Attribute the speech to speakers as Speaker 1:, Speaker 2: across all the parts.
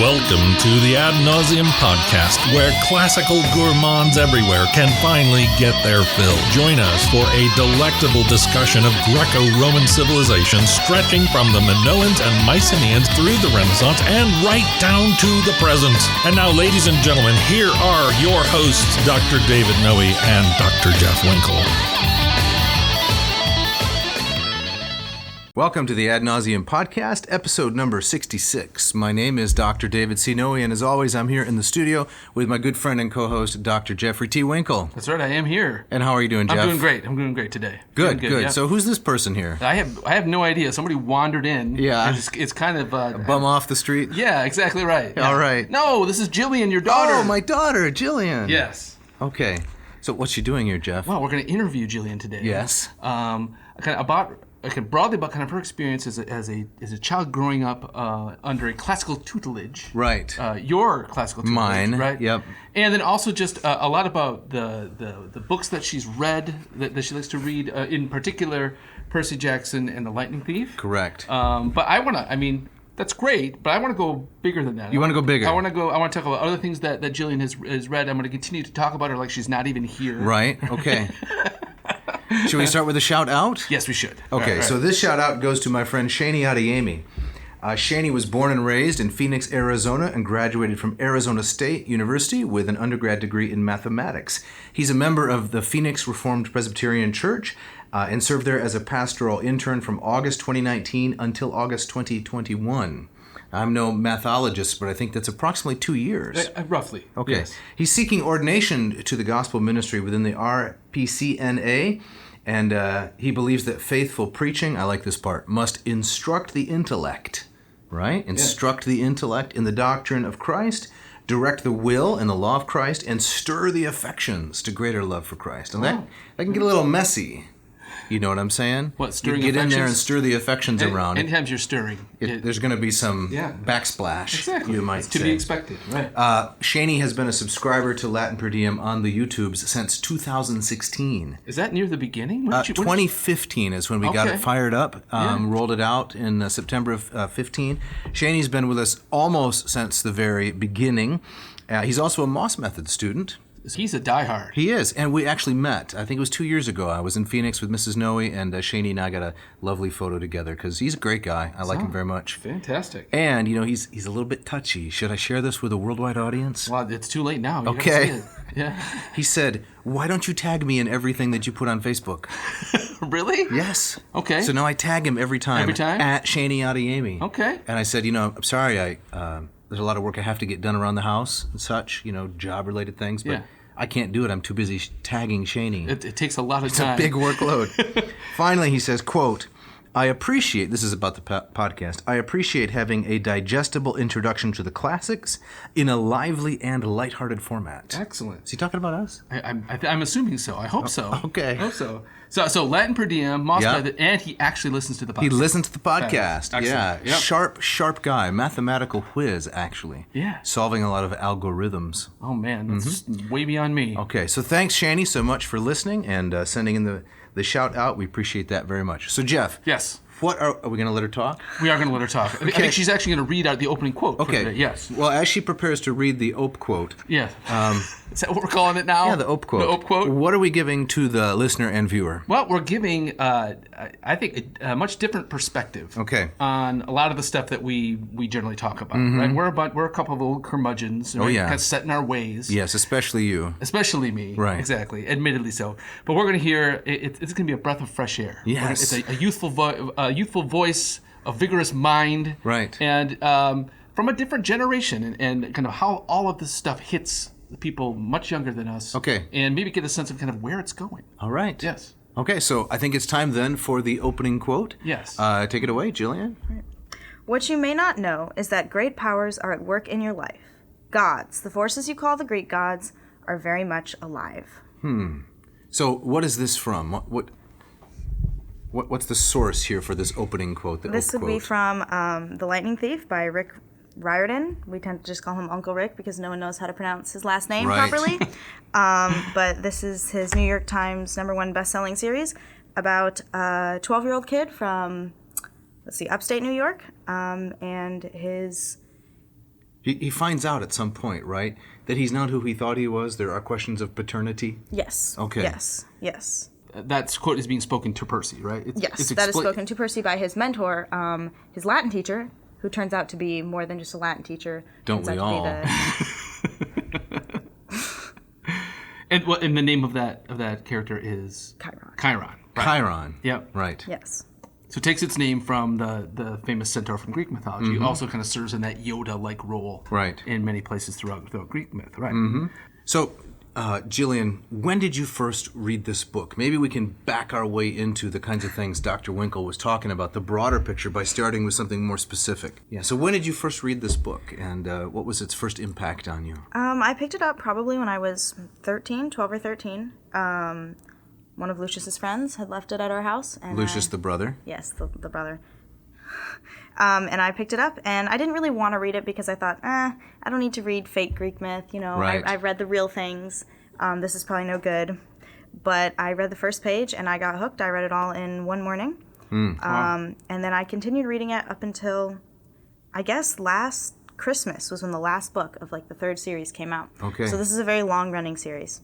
Speaker 1: Welcome to the Ad Nauseam podcast, where classical gourmands everywhere can finally get their fill. Join us for a delectable discussion of Greco-Roman civilization stretching from the Minoans and Mycenaeans through the Renaissance and right down to the present. And now, ladies and gentlemen, here are your hosts, Dr. David Noe and Dr. Jeff Winkle.
Speaker 2: Welcome to the Ad Nauseam podcast, episode number 66. My name is Dr. David C. Noe, and as always, I'm here in the studio with my good friend and co-host, Dr. Jeffrey T. Winkle.
Speaker 3: That's right, I am here.
Speaker 2: And how are you doing, Jeff?
Speaker 3: I'm doing great. I'm doing great today.
Speaker 2: Good.
Speaker 3: Yeah.
Speaker 2: So who's this person here?
Speaker 3: I have no idea. Somebody wandered in.
Speaker 2: Yeah.
Speaker 3: It's kind of...
Speaker 2: A bum off the street?
Speaker 3: Yeah, exactly right. Yeah.
Speaker 2: All right.
Speaker 3: No, this is Jillian, your daughter.
Speaker 2: Oh, my daughter, Jillian.
Speaker 3: Yes.
Speaker 2: Okay. So what's she doing here, Jeff?
Speaker 3: Well, we're going to interview Jillian today.
Speaker 2: Yes.
Speaker 3: Broadly about kind of her experience as a child growing up under a classical tutelage.
Speaker 2: Right.
Speaker 3: Your classical tutelage.
Speaker 2: Mine.
Speaker 3: Right.
Speaker 2: Yep.
Speaker 3: And then also just a lot about the books that she's read, that she likes to read, in particular Percy Jackson and the Lightning Thief.
Speaker 2: Correct.
Speaker 3: But that's great, but I want to go bigger than that.
Speaker 2: You want to go bigger?
Speaker 3: I want to talk about other things that Jillian has read. I'm going to continue to talk about her like she's not even here.
Speaker 2: Right. Okay. Should we start with a shout out?
Speaker 3: Yes, we should.
Speaker 2: Okay,
Speaker 3: Right.
Speaker 2: So this shout out goes to my friend Shani Adeyemi. Shani was born and raised in Phoenix, Arizona, and graduated from Arizona State University with an undergrad degree in mathematics. He's a member of the Phoenix Reformed Presbyterian Church and served there as a pastoral intern from August 2019 until August 2021. I'm no mathologist, but I think that's approximately 2 years.
Speaker 3: Roughly.
Speaker 2: Okay.
Speaker 3: Yes.
Speaker 2: He's seeking ordination to the gospel ministry within the RPCNA, and he believes that faithful preaching, I like this part, must instruct the intellect, right? Instruct the intellect in the doctrine of Christ, direct the will in the law of Christ, and stir the affections to greater love for Christ. And that can get a little messy. You know what I'm saying?
Speaker 3: What, stirring
Speaker 2: you get
Speaker 3: affections?
Speaker 2: in there and stir the affections around.
Speaker 3: Anytime you're stirring.
Speaker 2: There's going to be some backsplash,
Speaker 3: exactly.
Speaker 2: you might
Speaker 3: it's
Speaker 2: say.
Speaker 3: to be expected, right.
Speaker 2: Shani has been a subscriber to Latin Per Diem on the YouTubes since 2016.
Speaker 3: Is that near the beginning?
Speaker 2: 2015 is when we got it fired up, rolled it out in September of 15. Shani's been with us almost since the very beginning. He's also a Moss Method student.
Speaker 3: He's a diehard.
Speaker 2: He is, and we actually met. I think it was 2 years ago. I was in Phoenix with Mrs. Noe, and Shani and I got a lovely photo together because he's a great guy. I like him very much.
Speaker 3: Fantastic.
Speaker 2: And, he's a little bit touchy. Should I share this with a worldwide audience?
Speaker 3: Well, it's too late now. You
Speaker 2: okay.
Speaker 3: gotta see it. Yeah.
Speaker 2: He said, "Why don't you tag me in everything that you put on Facebook?"
Speaker 3: Really?
Speaker 2: Yes.
Speaker 3: Okay.
Speaker 2: So now I tag him every time.
Speaker 3: Every time?
Speaker 2: At Shani Adeyemi.
Speaker 3: Okay.
Speaker 2: And I said, I'm sorry, there's a lot of work I have to get done around the house and such, job-related things, but I can't do it. I'm too busy tagging Shani.
Speaker 3: It takes a lot of time.
Speaker 2: It's a big workload. Finally, he says, quote, "I appreciate," this is about the podcast, "I appreciate having a digestible introduction to the classics in a lively and lighthearted format."
Speaker 3: Excellent.
Speaker 2: Is he talking about us?
Speaker 3: I'm assuming so. I hope so.
Speaker 2: Okay.
Speaker 3: I hope so. So Latin Per Diem, Moss Method, and he actually listens to the podcast.
Speaker 2: He listens to the podcast.
Speaker 3: Excellent.
Speaker 2: Yeah.
Speaker 3: Yep.
Speaker 2: Sharp guy. Mathematical whiz, actually.
Speaker 3: Yeah.
Speaker 2: Solving a lot of algorithms.
Speaker 3: Oh, man. That's way beyond me.
Speaker 2: Okay. So thanks, Shani, so much for listening and sending in the shout out. We appreciate that very much. So, Jeff.
Speaker 3: Yes.
Speaker 2: What are we going to let her talk?
Speaker 3: We are going to let her talk. I think she's actually going to read out the opening quote.
Speaker 2: Okay.
Speaker 3: For today. Yes.
Speaker 2: Well, as she prepares to read the Ope quote.
Speaker 3: Yeah. Is that what we're calling it now?
Speaker 2: Yeah, the Ope quote.
Speaker 3: The Ope quote.
Speaker 2: What are we giving to the listener and viewer?
Speaker 3: Well, we're giving, I think, a much different perspective.
Speaker 2: Okay.
Speaker 3: On a lot of the stuff that we generally talk about. Right? We're a couple of old curmudgeons. Right?
Speaker 2: Yeah.
Speaker 3: Kind of set in our ways.
Speaker 2: Yes, especially you.
Speaker 3: Especially me.
Speaker 2: Right.
Speaker 3: Exactly. Admittedly so. But we're going to hear, it's going to be a breath of fresh air.
Speaker 2: Yes.
Speaker 3: It's a youthful voice, a vigorous mind.
Speaker 2: Right.
Speaker 3: And from a different generation and kind of how all of this stuff hits people much younger than us.
Speaker 2: Okay.
Speaker 3: And maybe get a sense of kind of where it's going.
Speaker 2: All right.
Speaker 3: Yes.
Speaker 2: Okay, so I think it's time then for the opening quote.
Speaker 3: Yes.
Speaker 2: Take it away, Jillian.
Speaker 4: What you may not know is that great powers are at work in your life. Gods, the forces you call the Greek gods, are very much alive.
Speaker 2: So what is this from? What's the source here for this opening quote?
Speaker 4: This would be from The Lightning Thief by Rick Riordan. We tend to just call him Uncle Rick because no one knows how to pronounce his last name properly. But this is his New York Times #1 best-selling series about a 12-year-old kid from, upstate New York, and his
Speaker 2: He finds out at some point, right, that he's not who he thought he was. There are questions of paternity.
Speaker 4: Yes.
Speaker 2: Okay.
Speaker 4: Yes.
Speaker 3: That quote is being spoken to Percy, right?
Speaker 4: That is spoken to Percy by his mentor, his Latin teacher, who turns out to be more than just a Latin teacher.
Speaker 2: Don't we all?
Speaker 3: And the name of that character is
Speaker 4: Chiron.
Speaker 3: Chiron. Right.
Speaker 2: Chiron.
Speaker 3: Yep.
Speaker 2: Right.
Speaker 4: Yes.
Speaker 3: So it takes its name from the famous centaur from Greek mythology. It also kind of serves in that Yoda-like role
Speaker 2: Right.
Speaker 3: in many places throughout Greek myth, right?
Speaker 2: So, Jillian, when did you first read this book? Maybe we can back our way into the kinds of things Dr. Winkle was talking about, the broader picture, by starting with something more specific. Yeah. So when did you first read this book, and what was its first impact on you?
Speaker 4: I picked it up probably when I was 12 or 13. One of Lucius's friends had left it at our house. And
Speaker 2: Lucius, the brother?
Speaker 4: Yes, the brother. And I picked it up, and I didn't really want to read it because I thought, I don't need to read fake Greek myth.
Speaker 2: Right.
Speaker 4: I've read the real things. This is probably no good. But I read the first page, and I got hooked. I read it all in one morning. And then I continued reading it up until, I guess, last Christmas was when the last book of the third series came out.
Speaker 2: Okay.
Speaker 4: So this is a very long-running series.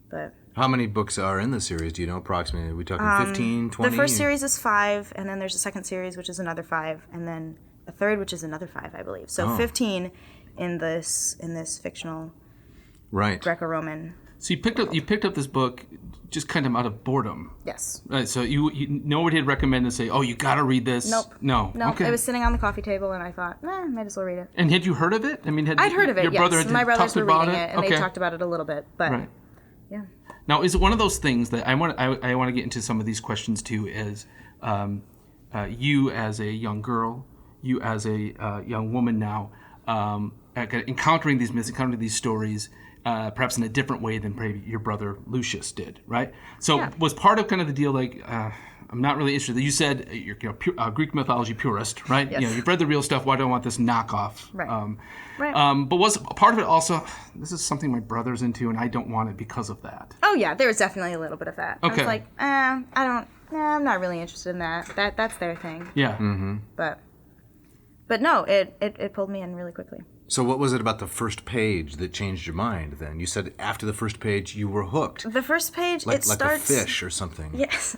Speaker 4: But
Speaker 2: How many books are in the series? Do you know approximately? Are we talking 15, 20?
Speaker 4: the first series is 5, and then there's a second series, which is another 5, and then a third, which is another 5, I believe. So 15 in this fictional
Speaker 2: Right.
Speaker 4: Greco-Roman.
Speaker 3: So you picked up this book just kind of out of boredom.
Speaker 4: Yes.
Speaker 3: Right. So you nobody had recommended to say, oh, you got to read this.
Speaker 4: Nope.
Speaker 3: No. Okay.
Speaker 4: It was sitting on the coffee table, and I thought, might as well read it.
Speaker 3: And had you heard of it? I mean,
Speaker 4: I'd heard of it,
Speaker 3: your
Speaker 4: yes.
Speaker 3: brother had
Speaker 4: My brothers
Speaker 3: talked
Speaker 4: were
Speaker 3: about
Speaker 4: reading it, and
Speaker 3: okay.
Speaker 4: they talked about it a little bit. But
Speaker 3: Right.
Speaker 4: yeah.
Speaker 3: Now, is it one of those things that I want to get into some of these questions too? Is you as a young girl, you as a young woman now, encountering these myths, encountering these stories, perhaps in a different way than maybe your brother Lucius did, right? So was part of kind of the deal I'm not really interested. You said you're a Greek mythology purist, right?
Speaker 4: Yes.
Speaker 3: You've read the real stuff. Why do I want this knockoff?
Speaker 4: Right. Right.
Speaker 3: But was part of it also, this is something my brother's into, and I don't want it because of that.
Speaker 4: Oh, yeah, there was definitely a little bit of that.
Speaker 3: Okay.
Speaker 4: I was like, I'm not really interested in that. That's their thing.
Speaker 3: Yeah.
Speaker 2: Mm-hmm.
Speaker 4: But no, it pulled me in really quickly.
Speaker 2: So what was it about the first page that changed your mind then? You said after the first page you were hooked.
Speaker 4: The first page,
Speaker 2: Like
Speaker 4: starts...
Speaker 2: a fish or something.
Speaker 4: Yes.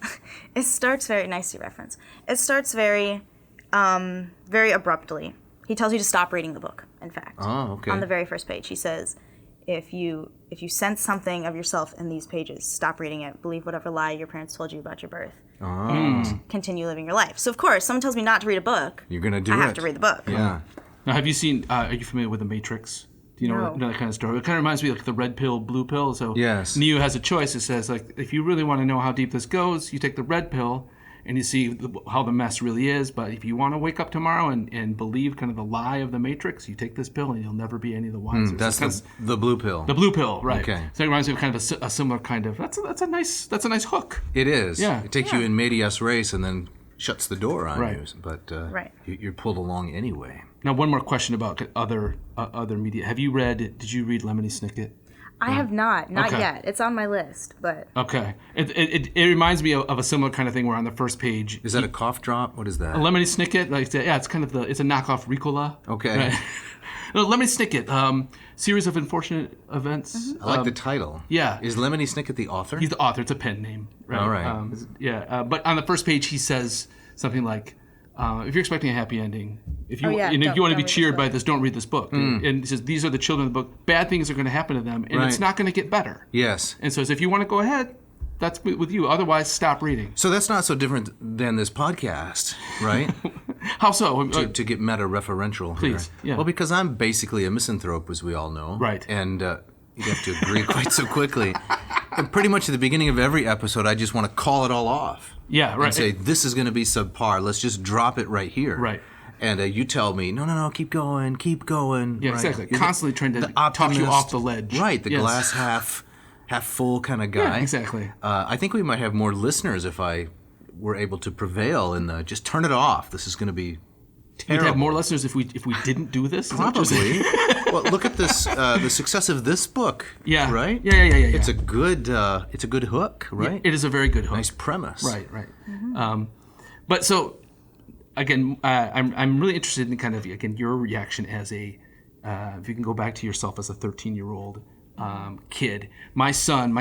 Speaker 4: It starts very... Nice reference. It starts very abruptly. He tells you to stop reading the book, in fact.
Speaker 2: Oh, okay.
Speaker 4: On the very first page. He says, if you sense something of yourself in these pages, stop reading it. Believe whatever lie your parents told you about your birth.
Speaker 2: Oh.
Speaker 4: And continue living your life. So, of course, someone tells me not to read a book.
Speaker 2: You're going to do
Speaker 4: I
Speaker 2: it.
Speaker 4: have to read the book.
Speaker 2: Yeah.
Speaker 3: Now, have you seen? Are you familiar with The Matrix? Do you know that kind of story? It kind of reminds me of the red pill, blue pill. So
Speaker 2: yes.
Speaker 3: Neo has a choice. It says if you really want to know how deep this goes, you take the red pill, and you see how the mess really is. But if you want to wake up tomorrow and believe kind of the lie of the Matrix, you take this pill, and you'll never be any the wiser.
Speaker 2: That's the blue pill.
Speaker 3: The blue pill, right?
Speaker 2: Okay.
Speaker 3: So it reminds me of kind of a similar kind of. That's a nice hook.
Speaker 2: It is.
Speaker 3: Yeah.
Speaker 2: It takes you in medias res and then shuts the door on
Speaker 3: Right.
Speaker 2: you. But
Speaker 4: Right.
Speaker 2: you're pulled along anyway.
Speaker 3: Now, one more question about other media. Did you read Lemony Snicket?
Speaker 4: I have not
Speaker 3: Okay.
Speaker 4: yet. It's on my list, but
Speaker 3: Okay. It reminds me of a similar kind of thing where on the first page...
Speaker 2: Is that a cough drop? What is that?
Speaker 3: Lemony Snicket, it's kind of it's a knockoff Ricola.
Speaker 2: Okay.
Speaker 3: Right? No, Lemony Snicket, series of unfortunate events.
Speaker 2: I like the title.
Speaker 3: Yeah.
Speaker 2: Is Lemony Snicket the author?
Speaker 3: He's the author. It's a pen name. Right?
Speaker 2: All right.
Speaker 3: But on the first page he says something like, if you're expecting a happy ending, if you
Speaker 4: yeah,
Speaker 3: and if you want to
Speaker 4: don't
Speaker 3: be
Speaker 4: read this
Speaker 3: cheered by
Speaker 4: book.
Speaker 3: this, don't read this book. And he says these are the children of the book. Bad things are going to happen to them, and it's
Speaker 2: Right.
Speaker 3: not going to get better.
Speaker 2: Yes.
Speaker 3: And so if you want to go ahead, that's with you. Otherwise, stop reading.
Speaker 2: So that's not so different than this podcast, right?
Speaker 3: How so?
Speaker 2: to get meta-referential
Speaker 3: Please,
Speaker 2: here.
Speaker 3: yeah.
Speaker 2: Well, because I'm basically a misanthrope, as we all know.
Speaker 3: Right.
Speaker 2: And you have to agree quite so quickly. And pretty much at the beginning of every episode, I just want to call it all off.
Speaker 3: Yeah, right.
Speaker 2: And say, this is going to be subpar. Let's just drop it right here.
Speaker 3: Right.
Speaker 2: And you tell me, no, keep going.
Speaker 3: Yeah,
Speaker 2: right?
Speaker 3: exactly.
Speaker 2: You're
Speaker 3: Constantly trying to
Speaker 2: the
Speaker 3: talk you
Speaker 2: optimist.
Speaker 3: off the ledge.
Speaker 2: Right, the
Speaker 3: Yes.
Speaker 2: glass half full kind of guy.
Speaker 3: Yeah, exactly.
Speaker 2: I think we might have more listeners if I were able to prevail in the just turn it off. This is going to be
Speaker 3: We'd
Speaker 2: terrible.
Speaker 3: have more listeners if we didn't do this. Is that what you're saying?
Speaker 2: Probably. Well, look at this. The success of this book.
Speaker 3: Yeah.
Speaker 2: Right.
Speaker 3: Yeah.
Speaker 2: It's a good hook, right?
Speaker 3: It is a very good hook.
Speaker 2: Nice premise.
Speaker 3: Right. But so, again, I'm really interested in kind of your reaction as a if you can go back to yourself as a 13-year-old kid. My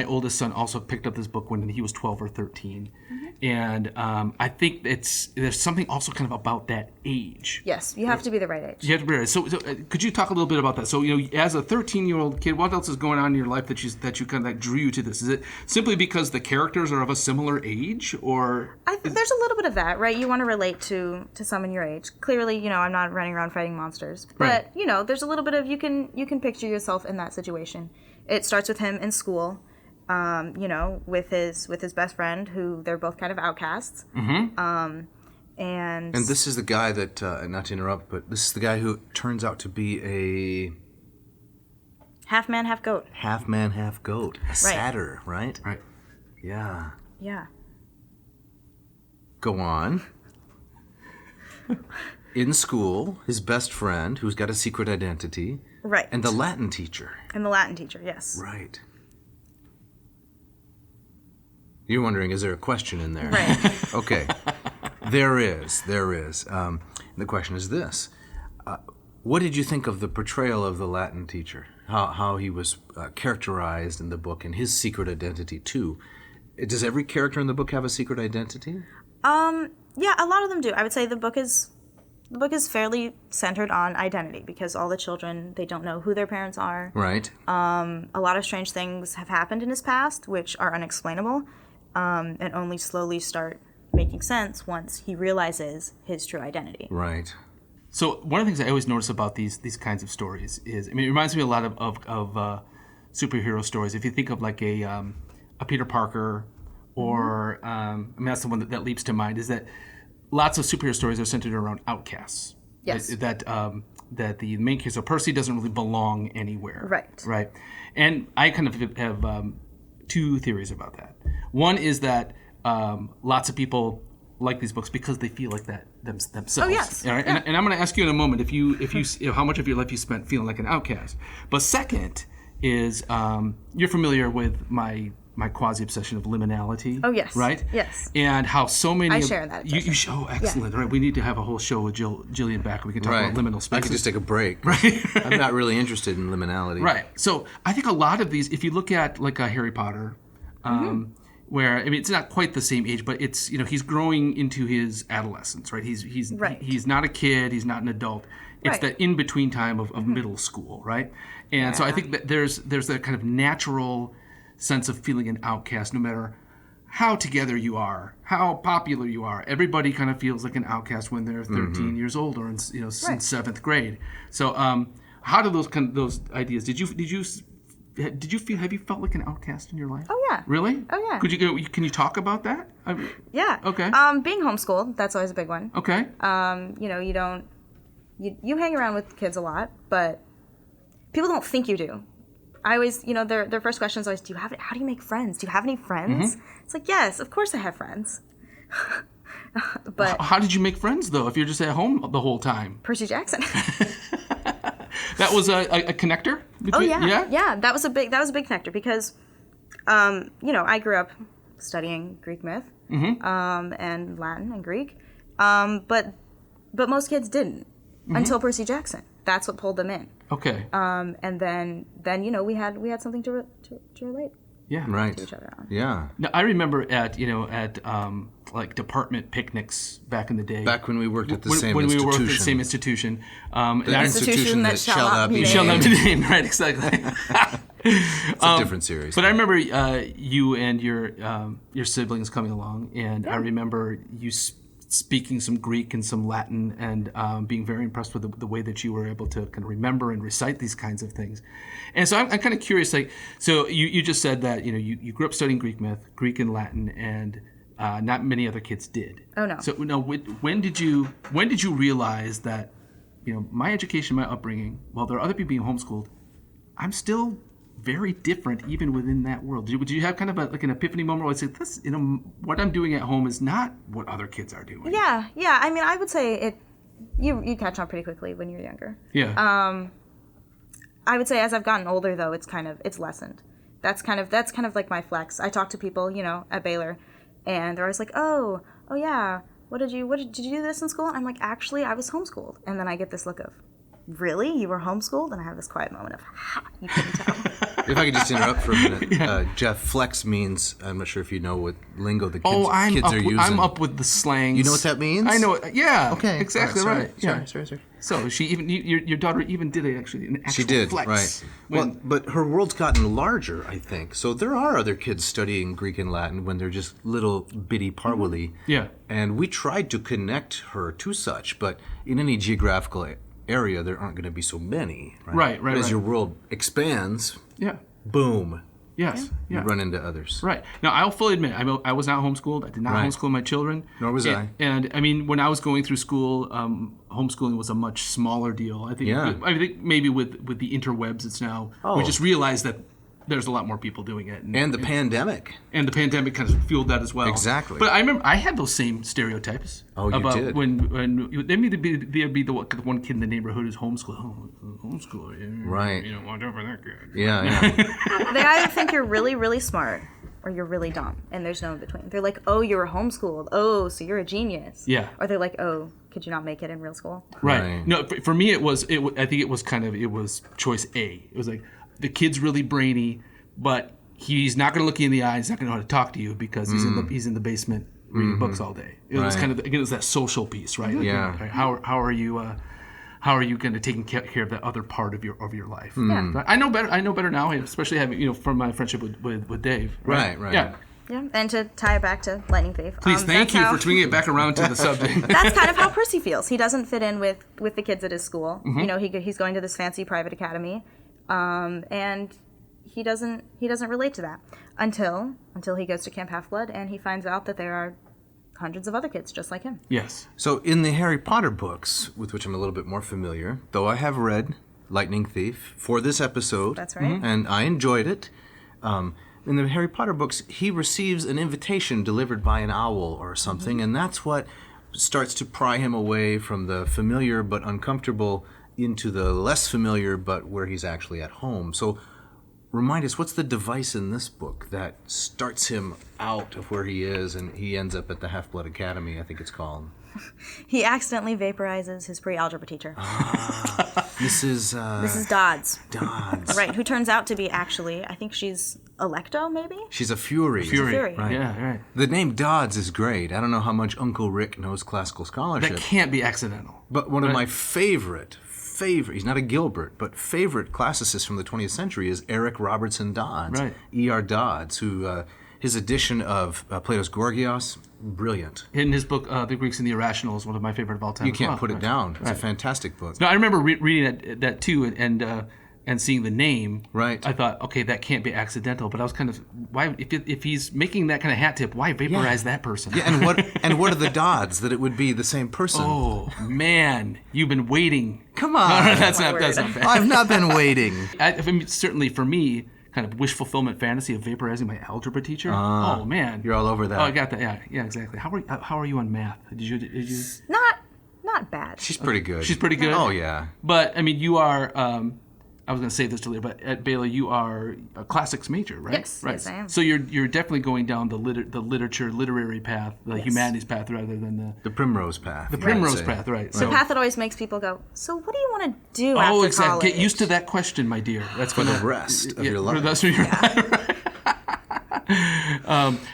Speaker 3: oldest son, also picked up this book when he was 12 or 13. And I think there's something also kind of about that age.
Speaker 4: Yes, you have to be the right age.
Speaker 3: You have to be right. So could you talk a little bit about that? So, as a 13-year-old kid, what else is going on in your life that you kind of drew you to this? Is it simply because the characters are of a similar age, or?
Speaker 4: There's a little bit of that, right? You want to relate to someone your age. Clearly, I'm not running around fighting monsters, but
Speaker 3: right.
Speaker 4: There's a little bit of you can picture yourself in that situation. It starts with him in school. With his best friend, who they're both kind of outcasts. And
Speaker 2: this is the guy that, not to interrupt, but this is the guy who turns out to be a
Speaker 4: half man, half goat.
Speaker 2: Half man, half goat. A satyr, right?
Speaker 3: Right.
Speaker 2: Yeah.
Speaker 4: Yeah.
Speaker 2: Go on. In school, his best friend, who's got a secret identity.
Speaker 4: Right.
Speaker 2: And the Latin teacher.
Speaker 4: Yes.
Speaker 2: Right. You're wondering, is there a question in there?
Speaker 4: Right.
Speaker 2: Okay. There is. The question is this. What did you think of the portrayal of the Latin teacher? How he was characterized in the book and his secret identity, too. Does every character in the book have a secret identity?
Speaker 4: Yeah, a lot of them do. I would say the book is fairly centered on identity because all the children, they don't know who their parents are.
Speaker 2: Right.
Speaker 4: A lot of strange things have happened in his past, which are unexplainable. And only slowly start making sense once he realizes his true identity.
Speaker 2: Right.
Speaker 3: So one of the things I always notice about these kinds of stories is, it reminds me a lot of superhero stories. If you think of like a Peter Parker, or that's the one that leaps to mind, is that lots of superhero stories are centered around outcasts.
Speaker 4: Yes.
Speaker 3: That the main character, so Percy, doesn't really belong anywhere.
Speaker 4: Right.
Speaker 3: Right. And I kind of have two theories about that. One is that lots of people like these books because they feel like that themselves.
Speaker 4: Oh, yes.
Speaker 3: All right?
Speaker 4: Yeah.
Speaker 3: And I'm going to ask you in a moment if you how much of your life you spent feeling like an outcast. But second is you're familiar with my quasi-obsession of liminality.
Speaker 4: Oh, yes.
Speaker 3: Right?
Speaker 4: Yes.
Speaker 3: And how so many...
Speaker 4: I share that.
Speaker 3: You show, excellent. Yeah. Right? We need to have a whole show with Jillian back where we can talk about liminal spaces.
Speaker 2: I could just take a break.
Speaker 3: Right.
Speaker 2: I'm not really interested in liminality.
Speaker 3: Right. So I think a lot of these, if you look at like a Harry Potter, where, it's not quite the same age, but it's, he's growing into his adolescence, right? He's not a kid, he's not an adult. It's that in-between time of middle school, right? And so I think that there's that kind of natural sense of feeling an outcast, no matter how together you are, how popular you are. Everybody kind of feels like an outcast when they're 13 years old or in seventh grade. So how do those ideas? Did you feel? Have you felt like an outcast in your life?
Speaker 4: Oh yeah.
Speaker 3: Really?
Speaker 4: Oh yeah.
Speaker 3: Can you talk about that?
Speaker 4: Yeah.
Speaker 3: Okay.
Speaker 4: Being homeschooled, that's always a big one.
Speaker 3: Okay.
Speaker 4: You hang around with kids a lot, but people don't think you do. I always, their first question is always, how do you make friends? Do you have any friends? It's like, yes, of course I have friends. But
Speaker 3: how did you make friends though? If you're just at home the whole time?
Speaker 4: Percy Jackson.
Speaker 3: That was a connector?
Speaker 4: Yeah. That was a big connector because, I grew up studying Greek myth, and Latin and Greek, but most kids didn't until Percy Jackson. That's what pulled them in.
Speaker 3: Okay.
Speaker 4: And then we had something to relate.
Speaker 3: Yeah.
Speaker 2: Right.
Speaker 4: To each other on.
Speaker 2: Yeah.
Speaker 3: Now, I remember at like department picnics back in the day.
Speaker 2: Back when we worked at the same institution.
Speaker 3: When we worked at the same institution.
Speaker 2: The institution that shall not be named.
Speaker 3: Shall not be named, right, exactly.
Speaker 2: It's a different series.
Speaker 3: But I remember you and your siblings coming along, and I remember you speaking some Greek and some Latin, and being very impressed with the way that you were able to kind of remember and recite these kinds of things. And so I'm kind of curious, like, so you just said that, you grew up studying Greek myth, Greek and Latin, and not many other kids did.
Speaker 4: Oh, no.
Speaker 3: So no, when did you realize that, my education, my upbringing, while there are other people being homeschooled, I'm still very different even within that world? Did you have kind of like an epiphany moment where I said, this, what I'm doing at home is not what other kids are doing?
Speaker 4: Yeah. I would say you catch on pretty quickly when you're younger.
Speaker 3: Yeah.
Speaker 4: I would say as I've gotten older though, it's lessened. That's kind of like my flex. I talk to people, at Baylor, and they're always like, oh yeah, did you do this in school? I'm like, actually, I was homeschooled. And then I get this look of, really? You were homeschooled? And I have this quiet moment of, ha, you couldn't tell.
Speaker 2: If I could just interrupt for a minute, Jeff, flex means, I'm not sure if you know what lingo the kids are using.
Speaker 3: I'm up with the slangs.
Speaker 2: You know what that means?
Speaker 3: I know it. Yeah.
Speaker 2: Okay.
Speaker 3: Exactly right.
Speaker 2: Sorry.
Speaker 3: So she even your daughter even did an actual
Speaker 2: She did,
Speaker 3: flex.
Speaker 2: right. Well, but her world's gotten larger, I think. So there are other kids studying Greek and Latin when they're just little bitty parvuli.
Speaker 3: Yeah.
Speaker 2: And we tried to connect her to such, but in any geographical area, there aren't going to be so many.
Speaker 3: Right.
Speaker 2: But as your world expands, boom.
Speaker 3: Yes.
Speaker 2: You run into others.
Speaker 3: Right. Now, I'll fully admit, I was not homeschooled. I did not homeschool my children.
Speaker 2: Nor was I.
Speaker 3: And, I mean, when I was going through school, homeschooling was a much smaller deal. I think maybe with the interwebs, it's now, we just realized that there's a lot more people doing it.
Speaker 2: And the pandemic.
Speaker 3: And the pandemic kind of fueled that as well.
Speaker 2: Exactly.
Speaker 3: But I remember I had those same stereotypes.
Speaker 2: Oh, you
Speaker 3: about
Speaker 2: did?
Speaker 3: When there'd be the one kid in the neighborhood who's homeschooled. Homeschooler.
Speaker 2: Right.
Speaker 3: You know, watch out for that kid.
Speaker 2: Yeah.
Speaker 4: They either think you're really, really smart or you're really dumb, and there's no in between. They're like, oh, you were homeschooled. Oh, so you're a genius.
Speaker 3: Yeah.
Speaker 4: Or they're like, oh, could you not make it in real school?
Speaker 3: Right. No, for me, I think it was choice A. It was like, the kid's really brainy, but he's not going to look you in the eye. He's not going to know how to talk to you because he's in the basement reading books all day. It was kind of, again, it was that social piece, right? Like, how are you going to take care of that other part of your life?
Speaker 4: Yeah.
Speaker 3: I know better now, especially having from my friendship with Dave.
Speaker 2: Right.
Speaker 4: Yeah, and to tie it back to Lightning Thief.
Speaker 3: Please, thank you for swinging it back around to the subject.
Speaker 4: That's kind of how Percy feels. He doesn't fit in with the kids at his school. You know, he's going to this fancy private academy, and he doesn't relate to that until he goes to Camp Half-Blood and he finds out that there are hundreds of other kids just like him.
Speaker 3: Yes.
Speaker 2: So in the Harry Potter books, with which I'm a little bit more familiar, though I have read Lightning Thief for this episode.
Speaker 4: That's right.
Speaker 2: And I enjoyed it. In the Harry Potter books, he receives an invitation delivered by an owl or something, and that's what starts to pry him away from the familiar but uncomfortable into the less familiar but where he's actually at home. So remind us, what's the device in this book that starts him out of where he is and he ends up at the Half-Blood Academy, I think it's called?
Speaker 4: He accidentally vaporizes his pre-algebra teacher.
Speaker 2: Mrs.
Speaker 4: Dodds.
Speaker 2: Dodds.
Speaker 4: Right, who turns out to be actually, I think she's Electo, maybe?
Speaker 2: She's a Fury.
Speaker 4: Fury.
Speaker 2: Right.
Speaker 3: Yeah, right.
Speaker 2: The name Dodds is great. I don't know how much Uncle Rick knows classical scholarship.
Speaker 3: That can't be accidental.
Speaker 2: But one of my favorite, he's not a Gilbert, but favorite classicists from the 20th century is Eric Robertson Dodds.
Speaker 3: Right.
Speaker 2: E.R. Dodds, who, his edition of Plato's Gorgias, brilliant.
Speaker 3: In his book, The Greeks and the Irrational, is one of my favorite of all time.
Speaker 2: You can't put it down. It's a fantastic book.
Speaker 3: No, I remember reading that too, and seeing the name.
Speaker 2: Right.
Speaker 3: I thought, okay, that can't be accidental. But I was kind of, why? If he's making that kind of hat tip, why vaporize that person?
Speaker 2: Yeah, and what are the Dodds that it would be the same person?
Speaker 3: Oh man, you've been waiting.
Speaker 2: Come on.
Speaker 3: No, that's not bad.
Speaker 2: I've not been waiting.
Speaker 3: I mean, certainly for me, kind of wish fulfillment fantasy of vaporizing my algebra teacher. Oh man,
Speaker 2: you're all over that.
Speaker 3: Oh, I got that. Yeah, exactly. How are you on math? Did you?
Speaker 4: Not bad.
Speaker 2: She's pretty good.
Speaker 3: She's pretty good.
Speaker 2: Oh yeah.
Speaker 3: But I mean, you are. I was going to save this to later, but at Baylor, you are a classics major, right?
Speaker 4: Yes,
Speaker 3: right.
Speaker 4: yes, I am.
Speaker 3: So you're definitely going down the literary path, the humanities path, rather than
Speaker 2: the primrose path.
Speaker 3: The primrose path, right?
Speaker 4: The path that always makes people go, so what do you want to do after
Speaker 3: exactly.
Speaker 4: college?
Speaker 3: Get used to that question, my dear. That's
Speaker 2: for the rest of your life.
Speaker 3: For the rest of your life.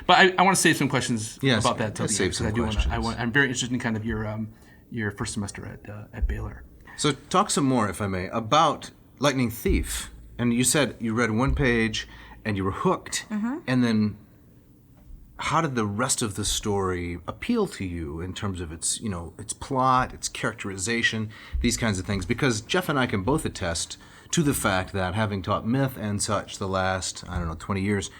Speaker 3: But I want to save some questions about that.
Speaker 2: Let's save some questions.
Speaker 3: I'm very interested in kind of your first semester at Baylor.
Speaker 2: So talk some more, if I may, about Lightning Thief. And you said you read one page and you were hooked. Mm-hmm. And then how did the rest of the story appeal to you in terms of its plot, its characterization, these kinds of things? Because Jeff and I can both attest to the fact that having taught myth and such the last, 20 years,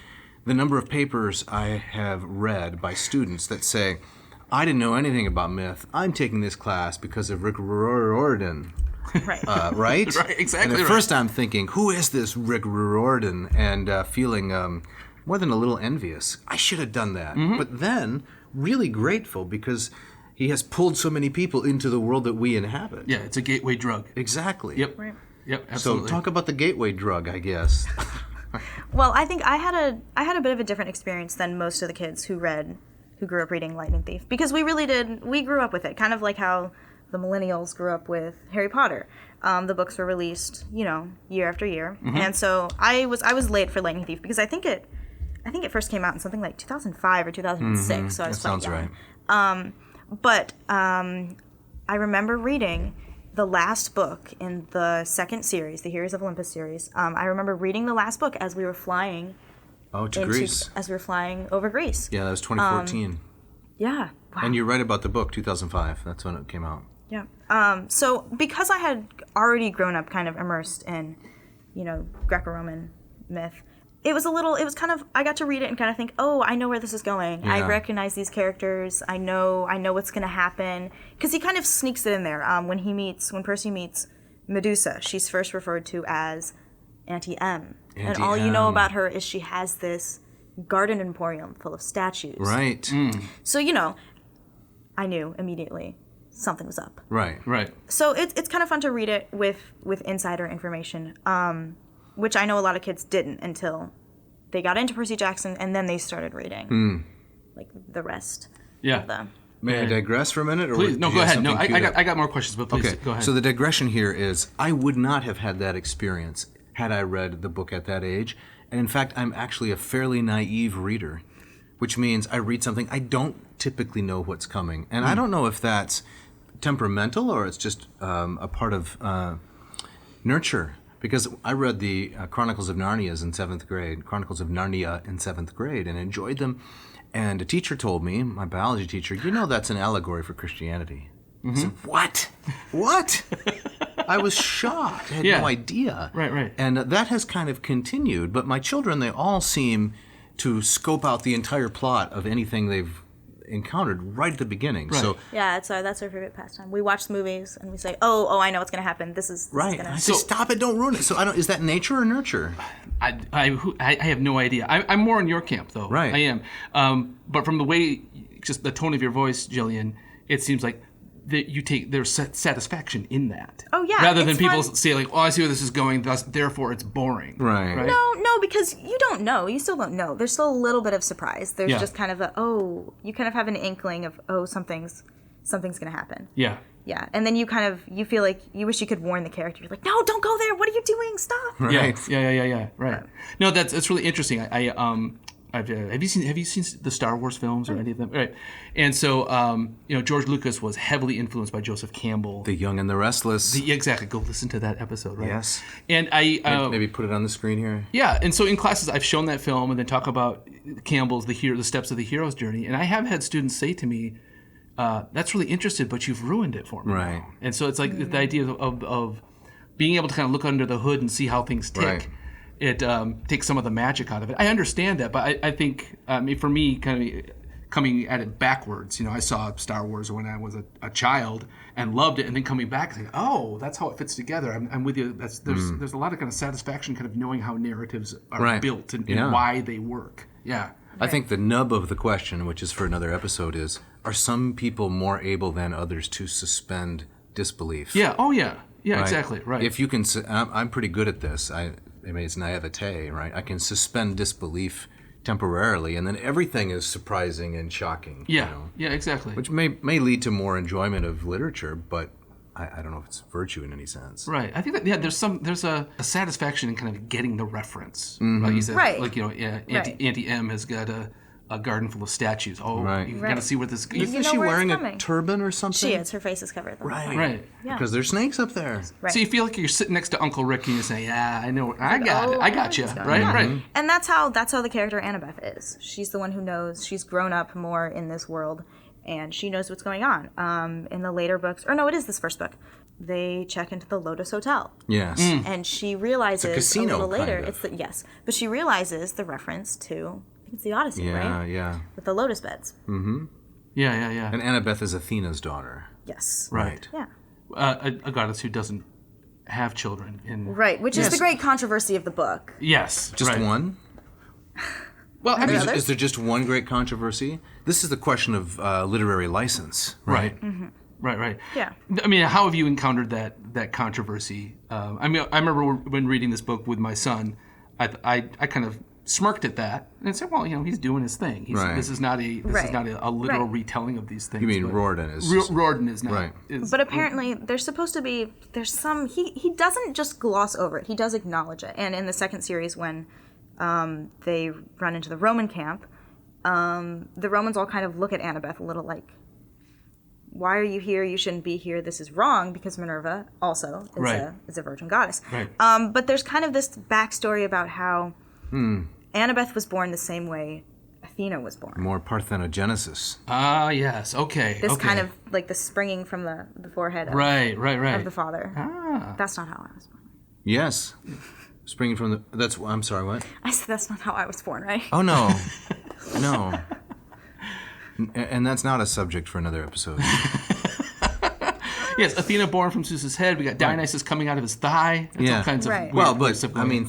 Speaker 2: the number of papers I have read by students that say, I didn't know anything about myth. I'm taking this class because of Rick Riordan.
Speaker 4: Right.
Speaker 2: Right?
Speaker 3: Right, exactly.
Speaker 2: And at first I'm thinking, who is this Rick Riordan? And feeling more than a little envious. I should have done that. Mm-hmm. But then really grateful because he has pulled so many people into the world that we inhabit.
Speaker 3: Yeah, it's a gateway drug.
Speaker 2: Exactly.
Speaker 3: Yep.
Speaker 4: Right.
Speaker 3: Yep, absolutely.
Speaker 2: So talk about the gateway drug, I guess.
Speaker 4: Well, I think I had a bit of a different experience than most of the kids who grew up reading Lightning Thief, because we grew up with it, kind of like how the millennials grew up with Harry Potter. The books were released, year after year, and so I was late for Lightning Thief because I think it first came out in something like 2005 or 2006. So I was quite young.
Speaker 2: That sounds right.
Speaker 4: But I remember reading the last book in the second series, the Heroes of Olympus series. I remember reading the last book as we were flying.
Speaker 2: To Greece.
Speaker 4: As we were flying over Greece.
Speaker 2: Yeah, that was 2014.
Speaker 4: Yeah. Wow.
Speaker 2: And you're right about the book, 2005. That's when it came out.
Speaker 4: Yeah. So because I had already grown up kind of immersed in, Greco-Roman myth, it was kind of, I got to read it and kind of think, oh, I know where this is going.
Speaker 2: Yeah.
Speaker 4: I recognize these characters. I know what's going to happen. Because he kind of sneaks it in there. When Percy meets Medusa, she's first referred to as Auntie M. And all you know about her is she has this garden emporium full of statues.
Speaker 2: Right.
Speaker 4: So, I knew immediately something was up.
Speaker 2: Right.
Speaker 4: So it's kind of fun to read it with insider information, which I know a lot of kids didn't until they got into Percy Jackson and then they started reading, like the rest of them.
Speaker 2: May I digress for a minute? Or
Speaker 3: please, no, go ahead. No,
Speaker 2: I
Speaker 3: got more questions, but please go ahead.
Speaker 2: So the digression here is I would not have had that experience had I read the book at that age. And in fact, I'm actually a fairly naive reader, which means I read something I don't typically know what's coming. And I don't know if that's temperamental or it's just a part of nurture. Because I read the Chronicles of Narnia in 7th grade, and enjoyed them. And a teacher told me, my biology teacher, that's an allegory for Christianity. I said, what? What? I was shocked. I had no idea.
Speaker 3: Right.
Speaker 2: And that has kind of continued. But my children, they all seem to scope out the entire plot of anything they've encountered right at the beginning.
Speaker 3: Right.
Speaker 2: So
Speaker 4: that's our favorite pastime. We watch movies and we say, oh, I know what's going to happen. This is
Speaker 2: right.
Speaker 4: Gonna...
Speaker 2: I say, stop it! Don't ruin it. So is that nature or nurture?
Speaker 3: I have no idea. I'm more in your camp though.
Speaker 2: Right.
Speaker 3: I am. But from the way, just the tone of your voice, Jillian, it seems like that you take there's satisfaction in that.
Speaker 4: Oh yeah.
Speaker 3: Rather than people say like, oh, I see where this is going. Therefore, it's boring.
Speaker 2: Right.
Speaker 4: No, because you don't know. You still don't know. There's still a little bit of surprise. There's just kind of you kind of have an inkling of something's going to happen.
Speaker 3: Yeah.
Speaker 4: Yeah, and then you feel like you wish you could warn the character. You're like, no, don't go there. What are you doing? Stop.
Speaker 2: Right.
Speaker 3: Yeah. Right. No, that's really interesting. Have you seen the Star Wars films or any of them? Right. And so George Lucas was heavily influenced by Joseph Campbell.
Speaker 2: The Young and the Restless.
Speaker 3: Exactly. Go listen to that episode. Right.
Speaker 2: Yes.
Speaker 3: And
Speaker 2: maybe put it on the screen here.
Speaker 3: Yeah. And so in classes, I've shown that film and then talk about Campbell's the steps of the hero's journey. And I have had students say to me, "That's really interesting, but you've ruined it for me."
Speaker 2: Right.
Speaker 3: Now. And so it's like the idea of being able to kind of look under the hood and see how things tick.
Speaker 2: Right.
Speaker 3: It takes some of the magic out of it. I understand that, but I think for me, kind of coming at it backwards, I saw Star Wars when I was a child and loved it, and then coming back and saying, "Oh, that's how it fits together." I'm with you. There's a lot of kind of satisfaction, kind of knowing how narratives are built and why they work. Yeah.
Speaker 2: I think the nub of the question, which is for another episode, is: are some people more able than others to suspend disbelief?
Speaker 3: Yeah. Oh, yeah. Yeah.
Speaker 2: Right?
Speaker 3: Exactly. Right.
Speaker 2: If you can, I'm pretty good at this. It's naivete, right? I can suspend disbelief temporarily, and then everything is surprising and shocking.
Speaker 3: Yeah, yeah, exactly.
Speaker 2: Which may lead to more enjoyment of literature, but I don't know if it's virtue in any sense.
Speaker 3: Right. I think that there's a satisfaction in kind of getting the reference.
Speaker 2: Mm-hmm.
Speaker 3: Like you said,
Speaker 4: right.
Speaker 3: Like Auntie M has got a garden full of statues. Oh,
Speaker 2: right.
Speaker 3: You've got to see where this goes.
Speaker 2: Isn't she wearing a turban or something?
Speaker 4: She is. Her face is covered.
Speaker 2: Right.
Speaker 3: Right.
Speaker 4: Yeah.
Speaker 2: Because there's snakes up there.
Speaker 4: Right.
Speaker 3: So you feel like you're sitting next to Uncle Rick and you say, "Yeah, I know. I got you." Right.
Speaker 4: Yeah.
Speaker 3: Right.
Speaker 4: And that's how the character Annabeth is. She's the one who knows. She's grown up more in this world, and she knows what's going on. In the later books, or no, it is this first book. They check into the Lotus Hotel.
Speaker 2: Yes.
Speaker 4: And she realizes
Speaker 2: it's a casino,
Speaker 4: a little later.
Speaker 2: kind of.
Speaker 4: But she realizes the reference to. It's the Odyssey, right?
Speaker 2: Yeah.
Speaker 4: With the lotus beds.
Speaker 2: Mm-hmm.
Speaker 3: Yeah.
Speaker 2: And Annabeth is Athena's daughter.
Speaker 4: Yes.
Speaker 2: Right.
Speaker 4: Yeah.
Speaker 3: A goddess who doesn't have children.
Speaker 4: Right, which is the great controversy of the book.
Speaker 3: Yes.
Speaker 2: Just one?
Speaker 3: Well, I mean,
Speaker 2: is there just one great controversy? This is the question of literary license.
Speaker 3: Right.
Speaker 4: Mm-hmm.
Speaker 3: Right.
Speaker 4: Yeah.
Speaker 3: I mean, how have you encountered that controversy? I remember when reading this book with my son, I kind of smirked at that and said, "Well, he's doing his thing. This is not a literal retelling of these things."
Speaker 2: You mean Riordan is?
Speaker 3: Riordan is not.
Speaker 2: Right.
Speaker 4: But apparently, there's supposed to be some. He doesn't just gloss over it. He does acknowledge it. And in the second series, when they run into the Roman camp, the Romans all kind of look at Annabeth a little like, "Why are you here? You shouldn't be here. This is wrong," because Minerva also is a virgin goddess.
Speaker 3: Right.
Speaker 4: But there's kind of this backstory about how Annabeth was born the same way Athena was born.
Speaker 2: More parthenogenesis.
Speaker 3: Ah, yes. Okay.
Speaker 4: This kind of like the springing from the forehead of, of the father.
Speaker 3: Ah.
Speaker 4: That's not how I was born.
Speaker 2: Yes. Springing from the... I'm sorry, what?
Speaker 4: I said that's not how I was born, right?
Speaker 2: Oh, no. No. And that's not a subject for another episode.
Speaker 3: Yes, Athena born from Zeus's head. We got Dionysus coming out of his thigh. It's all kinds of weird
Speaker 2: but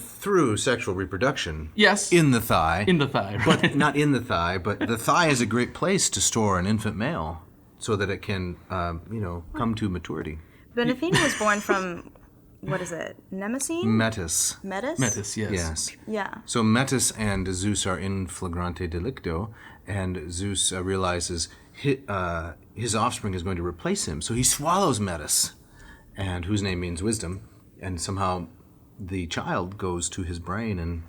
Speaker 2: through sexual reproduction.
Speaker 3: Yes.
Speaker 2: In the thigh.
Speaker 3: In the thigh, right.
Speaker 2: But not in the thigh, but the thigh is a great place to store an infant male so that it can, come to maturity.
Speaker 4: But Athena was born from, what is it, Nemesis?
Speaker 2: Metis.
Speaker 3: Metis, yes.
Speaker 2: Yes.
Speaker 4: Yeah.
Speaker 2: So Metis and Zeus are in flagrante delicto, and Zeus realizes his offspring is going to replace him. So he swallows Metis, and whose name means wisdom, and somehow the child goes to his brain and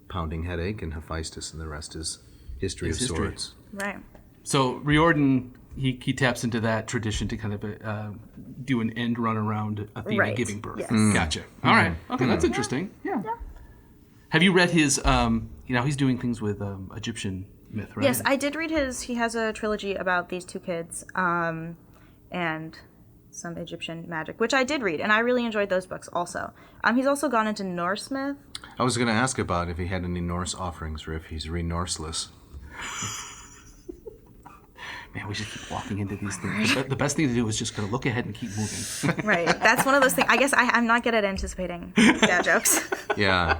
Speaker 2: pounding headache and Hephaestus, and the rest is history of sorts.
Speaker 4: Right.
Speaker 3: So Riordan, he taps into that tradition to kind of do an end run around Athena giving birth.
Speaker 4: Yes.
Speaker 3: Gotcha. All right. Okay, that's interesting. Yeah. Have you read his, he's doing things with Egyptian myth, right?
Speaker 4: Yes, I did read he has a trilogy about these two kids and some Egyptian magic, which I did read, and I really enjoyed those books also. He's also gone into Norse myth.
Speaker 2: I was going to ask about if he had any Norse offerings or if he's re-Norseless.
Speaker 3: Man, we should keep walking into these things. The best thing to do is just kind of look ahead and keep moving.
Speaker 4: Right. That's one of those things. I guess I'm not good at anticipating dad jokes.
Speaker 2: Yeah.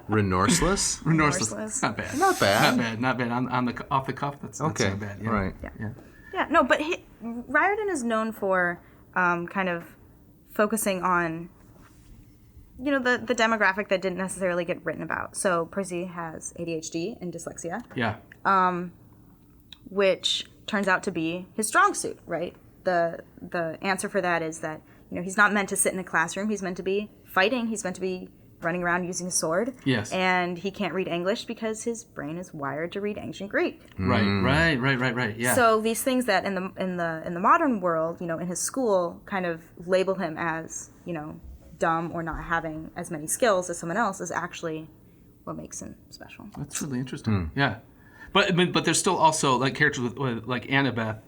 Speaker 2: Remorseless?
Speaker 3: Remorseless. Not bad.
Speaker 2: Not bad.
Speaker 3: Not bad. On the off the cuff, that's
Speaker 2: okay.
Speaker 3: Not bad. Yeah.
Speaker 2: Right.
Speaker 4: Yeah. No, but Riordan is known for kind of focusing on, the demographic that didn't necessarily get written about. So Percy has ADHD and dyslexia.
Speaker 3: Yeah.
Speaker 4: Which turns out to be his strong suit, right? The answer for that is that, he's not meant to sit in a classroom. He's meant to be fighting. He's meant to be running around using a sword.
Speaker 3: Yes.
Speaker 4: And he can't read English because his brain is wired to read ancient Greek.
Speaker 3: Right. Yeah.
Speaker 4: So these things that in the modern world, in his school kind of label him as, dumb or not having as many skills as someone else is actually what makes him special.
Speaker 3: That's really interesting. Yeah. But there's still also like characters with like Annabeth.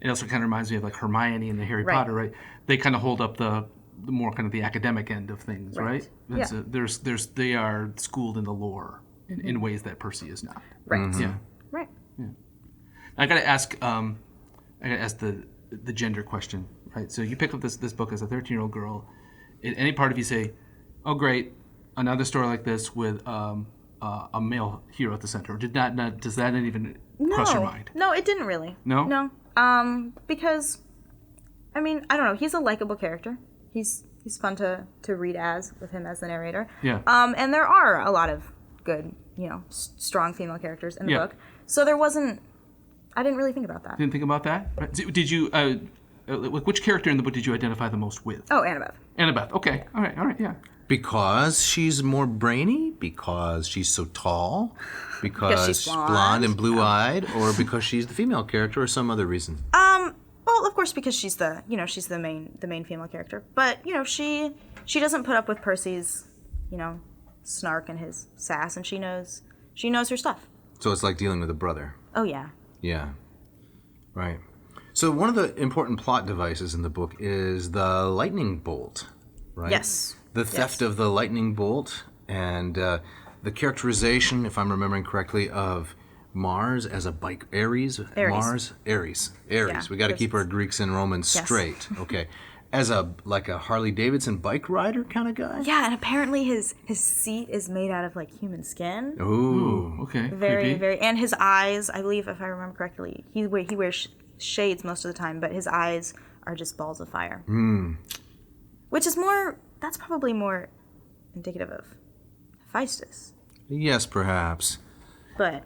Speaker 3: It also kind of reminds me of like Hermione in the Harry Potter, right? They kind of hold up the more kind of the academic end of things, right? They are schooled in the lore in ways that Percy is not.
Speaker 4: Right.
Speaker 2: Mm-hmm.
Speaker 3: Yeah.
Speaker 4: Right.
Speaker 3: Yeah. I gotta ask the gender question, right? So you pick up this book as a 13-year-old girl. In any part of you say, "Oh, great, another story like this with a male hero at the center." Does that even cross your mind?
Speaker 4: No, it didn't really.
Speaker 3: No?
Speaker 4: No. Because, I don't know. He's a likable character. He's fun to read with him as the narrator.
Speaker 3: Yeah.
Speaker 4: And there are a lot of good, strong female characters in the book. So I didn't really think about that.
Speaker 3: Didn't think about that? Right. Did you, which character in the book did you identify the most with?
Speaker 4: Oh, Annabeth.
Speaker 3: Annabeth. Okay. All right. Yeah.
Speaker 2: Because she's more brainy? Because she's so tall? Because
Speaker 4: she's
Speaker 2: blonde and blue-eyed? Or because she's the female character or some other reason?
Speaker 4: Well, of course, because she's the main female character. But, she doesn't put up with Percy's, snark and his sass, and she knows her stuff.
Speaker 2: So it's like dealing with a brother.
Speaker 4: Oh, yeah.
Speaker 2: Yeah. Right. So one of the important plot devices in the book is the lightning bolt, right?
Speaker 4: Yes.
Speaker 2: The theft of the lightning bolt and the characterization, if I'm remembering correctly, of Mars as a bike. Ares.
Speaker 4: Yeah,
Speaker 2: we got to keep our Greeks and Romans straight. Okay. As a Harley Davidson bike rider kind of guy?
Speaker 4: Yeah, and apparently his seat is made out of human skin.
Speaker 2: Ooh.
Speaker 3: Okay.
Speaker 4: Very,
Speaker 3: creepy.
Speaker 4: very, and his eyes, I believe, if I remember correctly, he wears shades most of the time, but his eyes are just balls of fire. Which is that's probably more indicative of Hephaestus.
Speaker 2: Yes, perhaps.
Speaker 4: But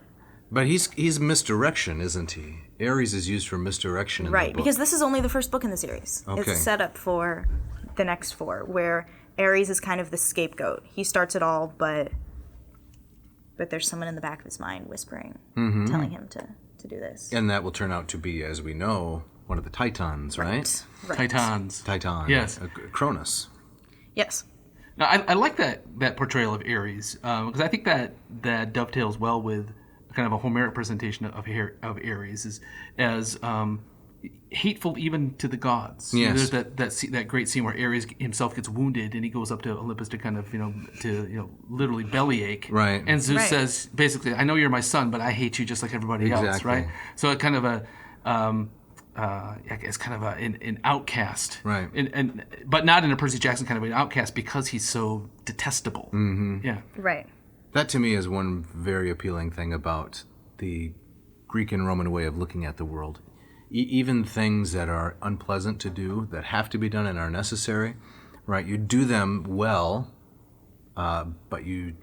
Speaker 2: he's misdirection, isn't he? Aries is used for misdirection in the book.
Speaker 4: Because this is only the first book in the series.
Speaker 2: Okay.
Speaker 4: It's a setup for the next 4, where Aries is kind of the scapegoat. He starts it all, but there's someone in the back of his mind whispering, telling him to do this.
Speaker 2: And that will turn out to be, as we know, one of the Titans, right?
Speaker 4: Right.
Speaker 2: Titan.
Speaker 3: Yes.
Speaker 2: Cronus.
Speaker 4: Yes.
Speaker 3: Now, I like that portrayal of Aries because I think that dovetails well with kind of a Homeric presentation of Aries as hateful even to the gods.
Speaker 2: Yes.
Speaker 3: There's that great scene where Aries himself gets wounded and he goes up to Olympus to kind of literally bellyache.
Speaker 2: Right.
Speaker 3: And Zeus says basically, "I know you're my son, but I hate you just like everybody else." Right. So it kind of it's kind of an outcast,
Speaker 2: right?
Speaker 3: But not in a Percy Jackson kind of way, an outcast because he's so detestable. Mm-hmm. Yeah,
Speaker 4: right.
Speaker 2: That to me is one very appealing thing about the Greek and Roman way of looking at the world. Even things that are unpleasant to do, that have to be done and are necessary, right? You do them well, but you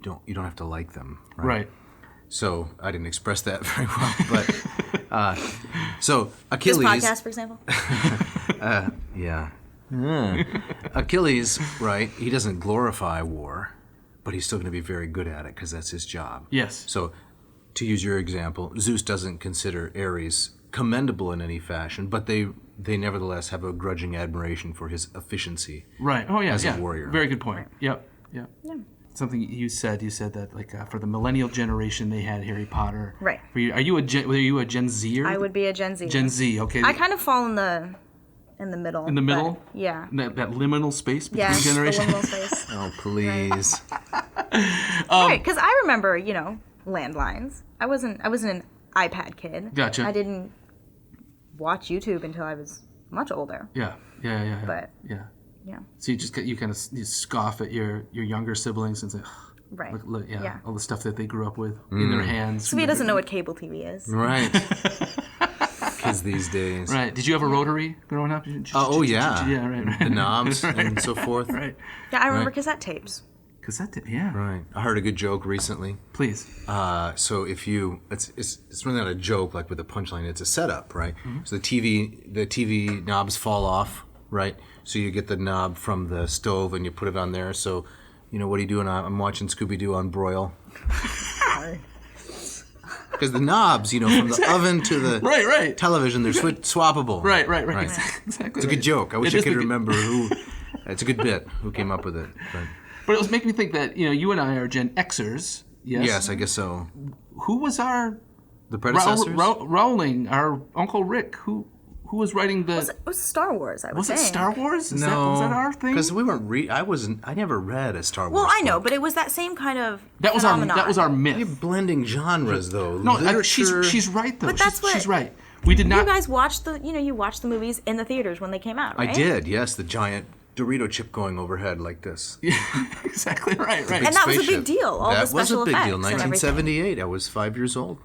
Speaker 2: don't have to like them, right?
Speaker 3: Right.
Speaker 2: So I didn't express that very well, but so Achilles.
Speaker 4: This podcast, for example.
Speaker 2: Yeah. Achilles, right? He doesn't glorify war, but he's still going to be very good at it because that's his job.
Speaker 3: Yes.
Speaker 2: So, to use your example, Zeus doesn't consider Ares commendable in any fashion, but they nevertheless have a grudging admiration for his efficiency.
Speaker 3: Right. Oh yeah.
Speaker 2: As a warrior.
Speaker 3: Very good point. Right. Yep. Yeah. Something you said that like for the millennial generation they had Harry Potter.
Speaker 4: Right.
Speaker 3: Are you a Gen Zer?
Speaker 4: I would be a Gen Z.
Speaker 3: Gen Z. Okay.
Speaker 4: I kind of fall in the middle.
Speaker 3: In the middle?
Speaker 4: Yeah.
Speaker 3: That liminal space between
Speaker 4: yes,
Speaker 3: generations.
Speaker 4: The liminal space.
Speaker 2: Oh please.
Speaker 4: Right, because I remember, landlines. I wasn't an iPad kid.
Speaker 3: Gotcha.
Speaker 4: I didn't watch YouTube until I was much older.
Speaker 3: Yeah.
Speaker 4: But
Speaker 3: yeah.
Speaker 4: Yeah.
Speaker 3: So you kind of scoff at your younger siblings and say,
Speaker 4: right.
Speaker 3: Look, all the stuff that they grew up with in their hands.
Speaker 4: So he doesn't know what cable TV is.
Speaker 2: Right. Kids these days.
Speaker 3: Right. Did you have a rotary growing up?
Speaker 2: Oh yeah.
Speaker 3: Yeah. Right.
Speaker 2: The knobs and so forth.
Speaker 3: Right.
Speaker 4: Yeah, I remember cassette tapes.
Speaker 3: Yeah.
Speaker 2: Right. I heard a good joke recently.
Speaker 3: Please.
Speaker 2: So if it's really not a joke like with a punchline. It's a setup, right?
Speaker 3: Mm-hmm.
Speaker 2: So the TV knobs fall off, right? So you get the knob from the stove and you put it on there. So, what are you doing? I'm watching Scooby-Doo on broil. Because the knobs, from the oven to the
Speaker 3: right.
Speaker 2: television, they're swappable.
Speaker 3: Right. Exactly.
Speaker 2: It's a good joke. I wish I could remember who. It's a good bit. Who came up with it?
Speaker 3: But it was making me think that you and I are Gen Xers. Yes.
Speaker 2: Yes, I guess so.
Speaker 3: Who was
Speaker 2: the predecessors?
Speaker 3: Rowling, our Uncle Rick, who was writing the?
Speaker 4: It was Star Wars.
Speaker 3: Was it Star Wars?
Speaker 2: No,
Speaker 3: was that our thing?
Speaker 2: Because we weren't. I never read a Star Wars.
Speaker 4: Well, I know,
Speaker 2: book.
Speaker 4: but it was that same kind of.
Speaker 3: That was our myth.
Speaker 2: You're blending genres, though.
Speaker 3: No,
Speaker 2: literature.
Speaker 3: she's right though.
Speaker 4: But that's
Speaker 3: she's right. We did not.
Speaker 4: You guys watched you watched the movies in the theaters when they came out, right?
Speaker 2: I did. Yes, the giant Dorito chip going overhead like this.
Speaker 3: Yeah, exactly right.
Speaker 4: And that was a big deal. All the special effects. That was a big deal.
Speaker 2: 1978. I was 5 years old.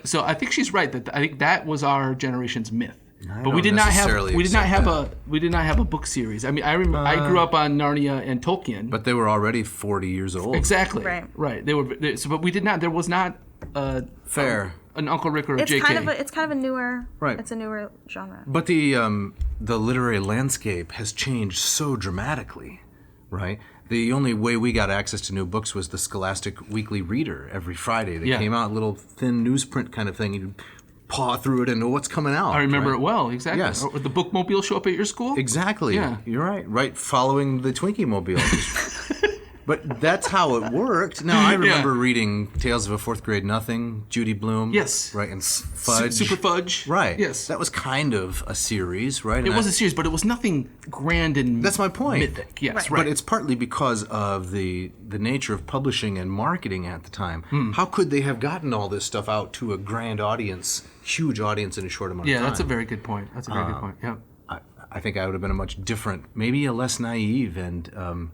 Speaker 3: So I think she's right. I think that was our generation's myth.
Speaker 2: But we did not have
Speaker 3: a book series. I mean, I grew up on Narnia and Tolkien.
Speaker 2: But they were already 40 years old.
Speaker 3: Exactly.
Speaker 4: Right.
Speaker 3: They were. But we did not. There was not
Speaker 2: fair.
Speaker 3: An Uncle Rick or a J.K.
Speaker 4: It's kind of a newer.
Speaker 2: Right.
Speaker 4: It's a newer genre.
Speaker 2: But the literary landscape has changed so dramatically, right? The only way we got access to new books was the Scholastic Weekly Reader every Friday. They came out, little thin newsprint kind of thing. You'd paw through it and know what's coming out.
Speaker 3: I remember it well, exactly.
Speaker 2: Yes.
Speaker 3: Would the bookmobile show up at your school?
Speaker 2: Exactly.
Speaker 3: Yeah.
Speaker 2: You're right. Right following the Twinkie Mobile. But that's how it worked. Now, I remember reading Tales of a Fourth Grade Nothing, Judy Blume.
Speaker 3: Yes.
Speaker 2: Right, and Fudge.
Speaker 3: Super Fudge.
Speaker 2: Right.
Speaker 3: Yes.
Speaker 2: That was kind of a series, right?
Speaker 3: It was a series, but it was nothing grand and
Speaker 2: that's my point.
Speaker 3: Mythic. Yes, right.
Speaker 2: But it's partly because of the nature of publishing and marketing at the time. How could they have gotten all this stuff out to a grand audience, huge audience in a short amount of time?
Speaker 3: Yeah, that's a very good point. Yeah.
Speaker 2: I think I would have been a much different, maybe a less naive and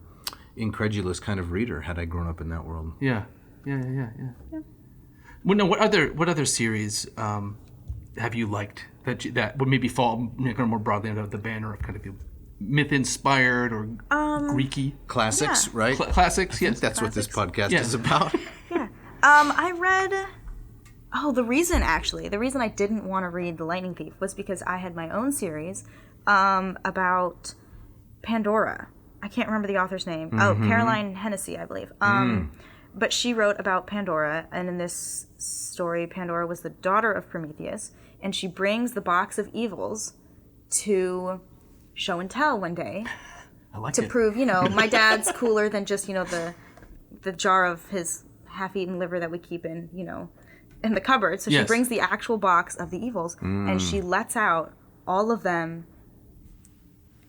Speaker 2: incredulous kind of reader had I grown up in that world.
Speaker 3: Yeah. Well, no. What other series have you liked that would maybe fall more broadly under the banner of kind of myth inspired or Greeky
Speaker 2: classics, right?
Speaker 3: Classics? Yes,
Speaker 2: that's what this podcast is about.
Speaker 4: I read... Oh, the reason I didn't want to read The Lightning Thief was because I had my own series about Pandora. I can't remember the author's name. Oh, Caroline Hennessy, I believe. But she wrote about Pandora, and in this story, Pandora was the daughter of Prometheus, and she brings the box of evils to show and tell one day.
Speaker 3: I like
Speaker 4: to
Speaker 3: it.
Speaker 4: prove, my dad's cooler than just, the jar of his half-eaten liver that we keep in the cupboard. So she brings the actual box of the evils, and she lets out all of them,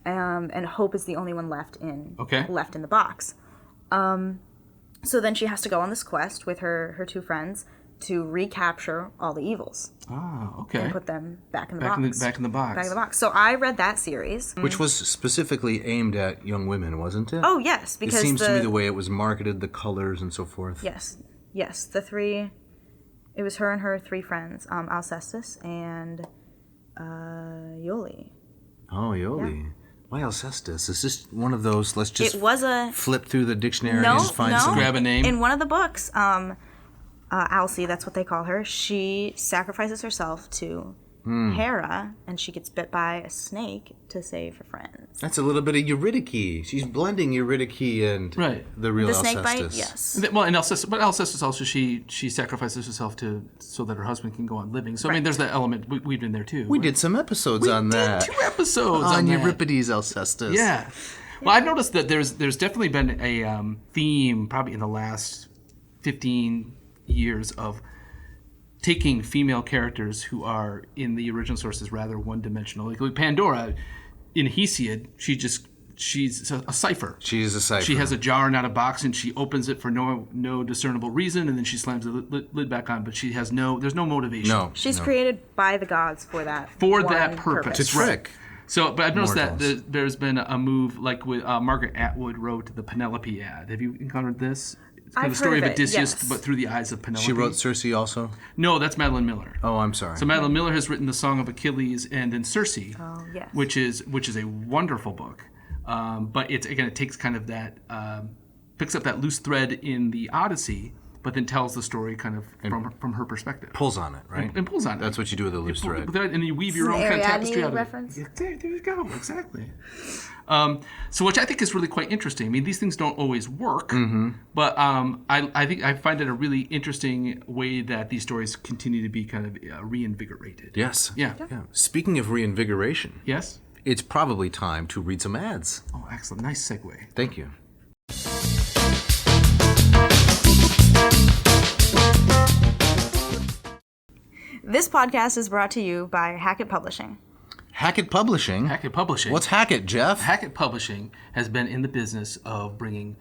Speaker 4: and Hope is the only one left in the box. So then she has to go on this quest with her two friends to recapture all the evils.
Speaker 3: Ah, okay.
Speaker 4: And put them back in the box.
Speaker 3: Back in the box.
Speaker 4: So I read that series.
Speaker 2: Which was specifically aimed at young women, wasn't it?
Speaker 4: Oh, yes. Because
Speaker 2: it seems to me the way it was marketed, the colors and so forth.
Speaker 4: Yes. It was her and her three friends, Alcestis and Iole.
Speaker 2: Oh, Iole.
Speaker 4: Yeah.
Speaker 2: Why Alcestis? Is this one of those, let's just flip through the dictionary and find some...
Speaker 3: Grab a name?
Speaker 4: In one of the books, Alcee, that's what they call her, she sacrifices herself to Hera, and she gets bit by a snake to save her friends.
Speaker 2: That's a little bit of Eurydice. She's blending Eurydice and the real
Speaker 4: the
Speaker 2: Alcestis.
Speaker 4: snake bite, yes.
Speaker 3: And Alcestis also, she sacrifices herself so that her husband can go on living. So, I mean, there's that element we've in there, too.
Speaker 2: We did some episodes on that.
Speaker 3: 2 episodes
Speaker 2: on Euripides Alcestis.
Speaker 3: Yeah. Well, I've noticed that there's definitely been a theme, probably in the last 15 years, of taking female characters who are in the original sources rather one-dimensional. Like Pandora, in Hesiod, she's a cipher.
Speaker 2: She's a cipher.
Speaker 3: She has a jar, not a box, and she opens it for no discernible reason, and then she slams the lid back on. But there's no motivation.
Speaker 2: No,
Speaker 4: she's created by the gods for that.
Speaker 3: Purpose.
Speaker 2: To trick.
Speaker 3: So, but I've noticed that there's been a move, like with Margaret Atwood wrote the Penelope ad. Have you encountered this? It's kind of the story of Odysseus, but through the eyes of Penelope.
Speaker 2: She wrote Circe also?
Speaker 3: No, that's Madeline Miller.
Speaker 2: Oh, I'm sorry.
Speaker 3: So Madeline Miller has written the Song of Achilles and then Circe, which is a wonderful book. But it takes kind of that, picks up that loose thread in the Odyssey, but then tells the story kind of from her perspective.
Speaker 2: Pulls on it, right?
Speaker 3: And pulls on it.
Speaker 2: That's what you do with a loose thread.
Speaker 3: And you weave your own kind of tapestry out of it.
Speaker 4: Reference?
Speaker 3: There you go, exactly. So which I think is really quite interesting. I mean, these things don't always work, but I think I find it a really interesting way that these stories continue to be kind of reinvigorated.
Speaker 2: Yes.
Speaker 3: Yeah.
Speaker 2: Speaking of reinvigoration.
Speaker 3: Yes?
Speaker 2: It's probably time to read some ads.
Speaker 3: Oh, excellent. Nice segue.
Speaker 2: Thank you.
Speaker 4: This podcast is brought to you by Hackett Publishing.
Speaker 2: Hackett Publishing?
Speaker 3: Hackett Publishing.
Speaker 2: What's Hackett, Jeff?
Speaker 3: Hackett Publishing has been in the business of bringing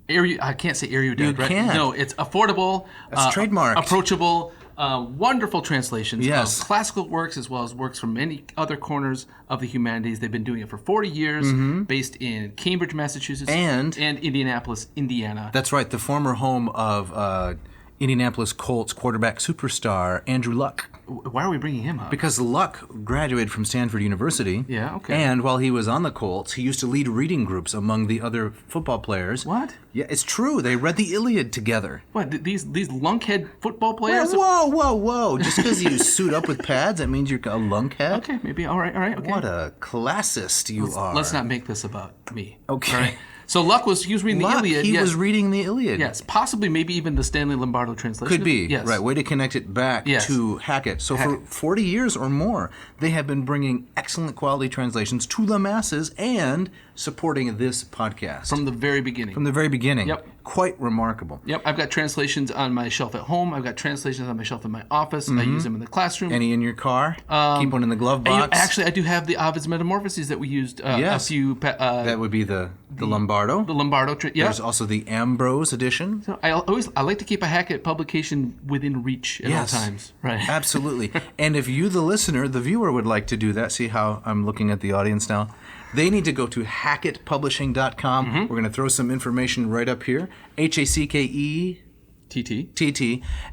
Speaker 3: I can't say erudite, right?
Speaker 2: Can't.
Speaker 3: No, it's affordable,
Speaker 2: That's trademarked.
Speaker 3: approachable, wonderful translations
Speaker 2: Yes.
Speaker 3: of classical works as well as works from many other corners of the humanities. They've been doing it for 40 years, based in Cambridge, Massachusetts, and Indianapolis, Indiana.
Speaker 2: That's right, the former home of Indianapolis Colts quarterback superstar Andrew Luck.
Speaker 3: Why are we bringing him up?
Speaker 2: Because Luck graduated from Stanford University.
Speaker 3: Yeah, okay.
Speaker 2: And while he was on the Colts, he used to lead reading groups among the other football players.
Speaker 3: What?
Speaker 2: Yeah, it's true. They read the Iliad together.
Speaker 3: What, these lunkhead football players?
Speaker 2: Whoa. Just because you suit up with pads, that means you're a lunkhead?
Speaker 3: Okay, maybe. All right. Okay.
Speaker 2: What a classist you are.
Speaker 3: Let's not make this about me.
Speaker 2: Okay.
Speaker 3: All right. So Luck was reading the Iliad.
Speaker 2: He was reading the Iliad.
Speaker 3: Yes, possibly maybe even the Stanley Lombardo translation.
Speaker 2: Could be.
Speaker 3: Yes.
Speaker 2: Right, way to connect it back to Hackett. So for 40 years or more, they have been bringing excellent quality translations to the masses and supporting this podcast.
Speaker 3: From the very beginning.
Speaker 2: From the very beginning.
Speaker 3: Yep.
Speaker 2: Quite remarkable.
Speaker 3: Yep, I've got translations on my shelf at home. I've got translations on my shelf in my office. I use them in the classroom.
Speaker 2: Any in your car? Keep one in the glove box?
Speaker 3: Actually, I do have the Ovid's Metamorphoses that we used a few...
Speaker 2: that would be the Lombardo.
Speaker 3: The Lombardo.
Speaker 2: There's also the Ambrose edition.
Speaker 3: So I like to keep a Hackett publication within reach at all times. Right.
Speaker 2: Absolutely. And if you, the listener, the viewer, would like to do that, see how I'm looking at the audience now, they need to go to hackettpublishing.com. We're going to throw some information right up here. HACKETT.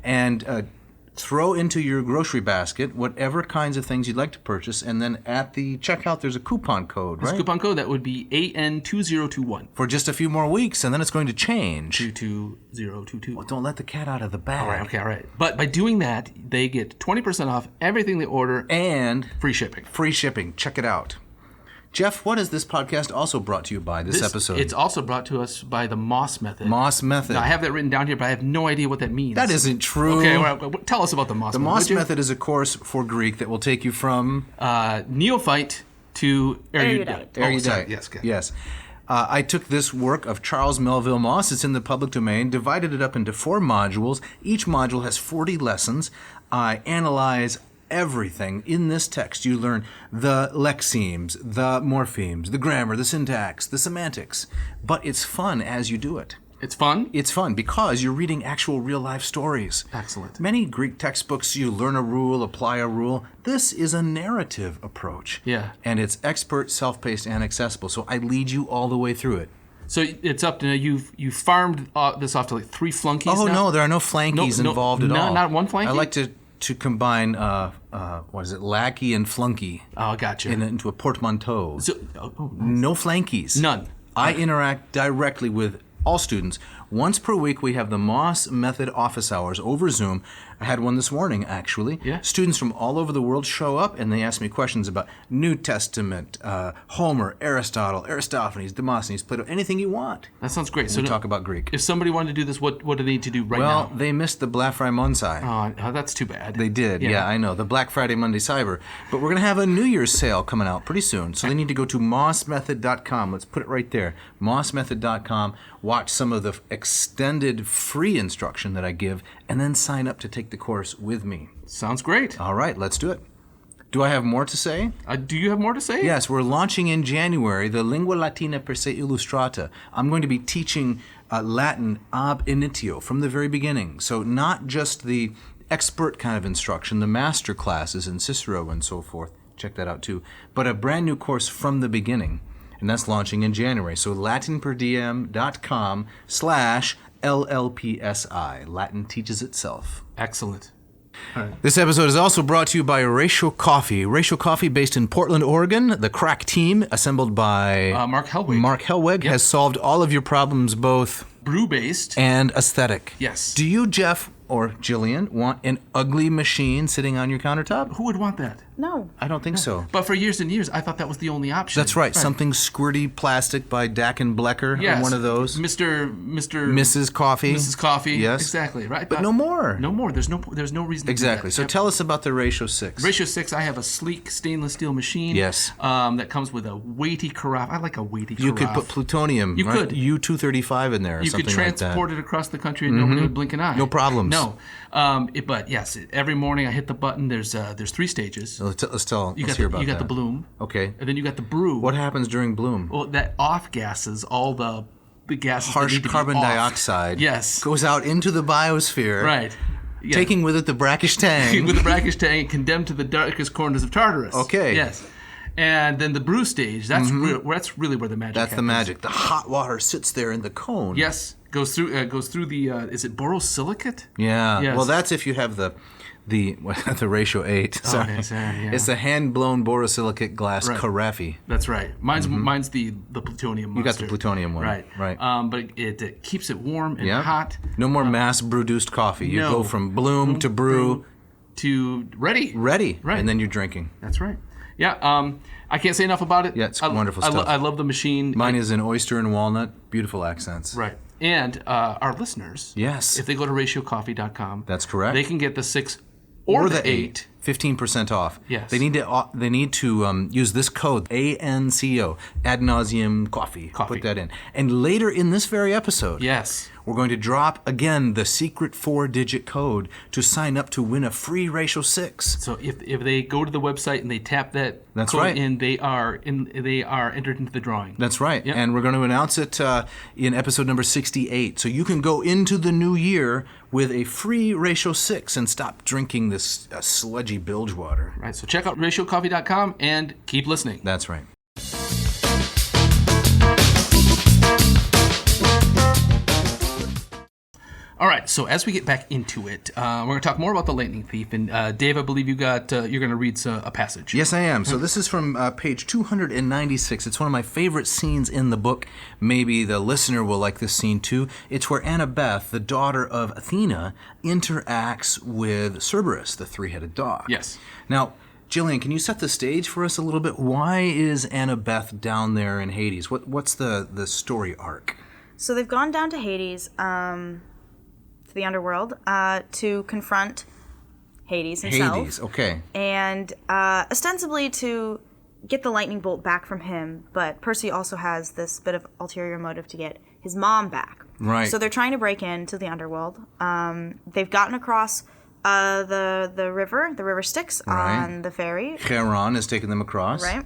Speaker 2: And throw into your grocery basket whatever kinds of things you'd like to purchase, and then at the checkout there's a coupon code, right?
Speaker 3: There's a coupon code that would be AN2021.
Speaker 2: For just a few more weeks, and then it's going to change.
Speaker 3: 22022.
Speaker 2: Well, don't let the cat out of the bag.
Speaker 3: All right. But by doing that, they get 20% off everything they order.
Speaker 2: And
Speaker 3: free shipping.
Speaker 2: Free shipping. Check it out. Jeff, what is this podcast also brought to you by, this episode?
Speaker 3: It's also brought to us by the Moss Method.
Speaker 2: Moss Method.
Speaker 3: Now, I have that written down here, but I have no idea what that means.
Speaker 2: That isn't true.
Speaker 3: Okay, well, tell us about the Moss Method.
Speaker 2: The Moss Method is a course for Greek that will take you from...
Speaker 3: neophyte to erudite.
Speaker 2: Erudite. Yes. I took this work of Charles Melville Moss. It's in the public domain, divided it up into 4 modules. Each module has 40 lessons. I analyze everything in this text. You learn the lexemes, the morphemes, the grammar, the syntax, the semantics. But it's fun as you do it.
Speaker 3: It's fun?
Speaker 2: It's fun because you're reading actual real-life stories.
Speaker 3: Excellent.
Speaker 2: Many Greek textbooks, you learn a rule, apply a rule. This is a narrative approach.
Speaker 3: Yeah.
Speaker 2: And it's expert, self-paced, and accessible. So I lead you all the way through it.
Speaker 3: So it's up to you've farmed this off to like 3 flunkies now?
Speaker 2: No, there are no flunkies involved at all.
Speaker 3: Not one flunky?
Speaker 2: I like to combine, lackey and flunky.
Speaker 3: Oh, gotcha.
Speaker 2: Into a portmanteau.
Speaker 3: So, nice.
Speaker 2: No flankies.
Speaker 3: None.
Speaker 2: I interact directly with all students. Once per week, we have the Moss Method office hours over Zoom. I had one this morning, actually.
Speaker 3: Yeah.
Speaker 2: Students from all over the world show up, and they ask me questions about New Testament, Homer, Aristotle, Aristophanes, Demosthenes, Plato, anything you want.
Speaker 3: That sounds great.
Speaker 2: So we talk about Greek.
Speaker 3: If somebody wanted to do this, what do they need to do now?
Speaker 2: Well, they missed the Black Friday Monday.
Speaker 3: Oh, that's too bad.
Speaker 2: They did, yeah, I know. The Black Friday Monday Cyber. But we're going to have a New Year's sale coming out pretty soon. So they need to go to mossmethod.com. Let's put it right there. mossmethod.com. Watch some of the extended free instruction that I give, and then sign up to take the course with me.
Speaker 3: Sounds great.
Speaker 2: All right, let's do it. Do I have more to say?
Speaker 3: Do you have more to say?
Speaker 2: Yes, we're launching in January the Lingua Latina per se illustrata. I'm going to be teaching Latin ab initio from the very beginning. So not just the expert kind of instruction, the master classes in Cicero and so forth. Check that out too. But a brand new course from the beginning. And that's launching in January. So latinperdiem.com/LLPSI. Latin teaches itself.
Speaker 3: Excellent. All right.
Speaker 2: This episode is also brought to you by Ratio Coffee. Ratio Coffee, based in Portland, Oregon. The crack team, assembled by
Speaker 3: Mark Helwig.
Speaker 2: Mark Helwig, has solved all of your problems, both
Speaker 3: brew-based
Speaker 2: and aesthetic.
Speaker 3: Yes.
Speaker 2: Do you, Jeff or Jillian, want an ugly machine sitting on your countertop?
Speaker 3: Who would want that?
Speaker 4: No.
Speaker 2: I don't think so.
Speaker 3: But for years and years, I thought that was the only option.
Speaker 2: That's right. Something squirty plastic by Dack and Blecker.
Speaker 3: Yes.
Speaker 2: One of those.
Speaker 3: Mrs.
Speaker 2: Coffee.
Speaker 3: Mrs. Coffee.
Speaker 2: Yes.
Speaker 3: Exactly. Right.
Speaker 2: But no more.
Speaker 3: No more. There's no reason to
Speaker 2: Exactly.
Speaker 3: do that.
Speaker 2: So tell us about the Ratio 6.
Speaker 3: Ratio 6, I have a sleek stainless steel machine.
Speaker 2: Yes.
Speaker 3: That comes with a weighty carafe. I like a weighty carafe.
Speaker 2: You could put plutonium.
Speaker 3: You could.
Speaker 2: U-235 in there or
Speaker 3: you
Speaker 2: something
Speaker 3: could
Speaker 2: like that.
Speaker 3: transport it across the country and nobody would blink an eye.
Speaker 2: No problems.
Speaker 3: No. But yes, every morning I hit the button. There's 3 stages.
Speaker 2: Let's hear about that.
Speaker 3: You got the bloom.
Speaker 2: Okay.
Speaker 3: And then you got the brew.
Speaker 2: What happens during bloom?
Speaker 3: Well, that off gases all the gases.
Speaker 2: Harsh
Speaker 3: that need to
Speaker 2: carbon
Speaker 3: be off.
Speaker 2: dioxide.
Speaker 3: Yes.
Speaker 2: Goes out into the biosphere.
Speaker 3: Right. Yeah.
Speaker 2: Taking with it the brackish tang.
Speaker 3: With the brackish tang, condemned to the darkest corners of Tartarus.
Speaker 2: Okay.
Speaker 3: Yes. And then the brew stage. That's really where the magic happens.
Speaker 2: That's the magic. The hot water sits there in the cone.
Speaker 3: Yes. Goes through the is it borosilicate?
Speaker 2: Yeah.
Speaker 3: Yes.
Speaker 2: Well, that's if you have the ratio 8. Sorry.
Speaker 3: Okay, yeah.
Speaker 2: It's the hand-blown borosilicate glass carafe.
Speaker 3: That's right. Mine's the plutonium monster.
Speaker 2: You got the plutonium one.
Speaker 3: Right. But it keeps it warm and hot.
Speaker 2: No more mass-produced coffee. You go from bloom to brew
Speaker 3: to ready.
Speaker 2: Right.
Speaker 3: And
Speaker 2: then you're drinking.
Speaker 3: That's right. Yeah. I can't say enough about it.
Speaker 2: Yeah, it's wonderful stuff.
Speaker 3: I love the machine.
Speaker 2: Mine is in oyster and walnut. Beautiful accents.
Speaker 3: Right. And our listeners,
Speaker 2: yes,
Speaker 3: if they go to ratiocoffee.com,
Speaker 2: that's correct,
Speaker 3: they can get the 6 or the 8.
Speaker 2: 15% off.
Speaker 3: Yes.
Speaker 2: They need to use this code ANCO, ad nauseum coffee. Put that in. And later in this very episode,
Speaker 3: yes,
Speaker 2: we're going to drop again the secret 4-digit code to sign up to win a free Ratio 6.
Speaker 3: So if they go to the website and they tap that
Speaker 2: code
Speaker 3: in, they are entered into the drawing.
Speaker 2: That's right.
Speaker 3: Yep.
Speaker 2: And we're going to announce it in episode number 68. So you can go into the new year with a free Ratio 6 and stop drinking this sludgy bilge water.
Speaker 3: Right. So check out ratiocoffee.com and keep listening.
Speaker 2: That's right.
Speaker 3: All right, so as we get back into it, we're going to talk more about the lightning thief. And Dave, I believe you're going to read a passage.
Speaker 2: Yes, I am. So this is from page 296. It's one of my favorite scenes in the book. Maybe the listener will like this scene too. It's where Annabeth, the daughter of Athena, interacts with Cerberus, the three-headed dog.
Speaker 3: Yes.
Speaker 2: Now, Jillian, can you set the stage for us a little bit? Why is Annabeth down there in Hades? What's the story arc?
Speaker 4: So they've gone down to Hades, to the underworld, to confront Hades himself.
Speaker 2: Hades, okay.
Speaker 4: And ostensibly to get the lightning bolt back from him, but Percy also has this bit of ulterior motive to get his mom back.
Speaker 2: Right.
Speaker 4: So they're trying to break into the underworld. They've gotten across the river Styx on the ferry.
Speaker 2: Charon has taken them across.
Speaker 4: Right.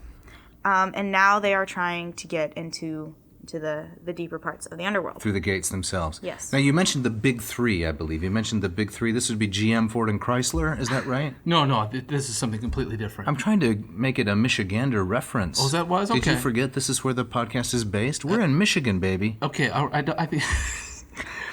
Speaker 4: And now they are trying to get into the deeper parts of the underworld.
Speaker 2: Through the gates themselves.
Speaker 4: Yes.
Speaker 2: Now, you mentioned the big three, I believe. You mentioned the big three. This would be GM, Ford, and Chrysler. Is that right?
Speaker 3: No, this is something completely different.
Speaker 2: I'm trying to make it a Michigander reference.
Speaker 3: Oh, that was? Okay.
Speaker 2: Did you forget this is where the podcast is based? We're in Michigan, baby.
Speaker 3: Okay, I think...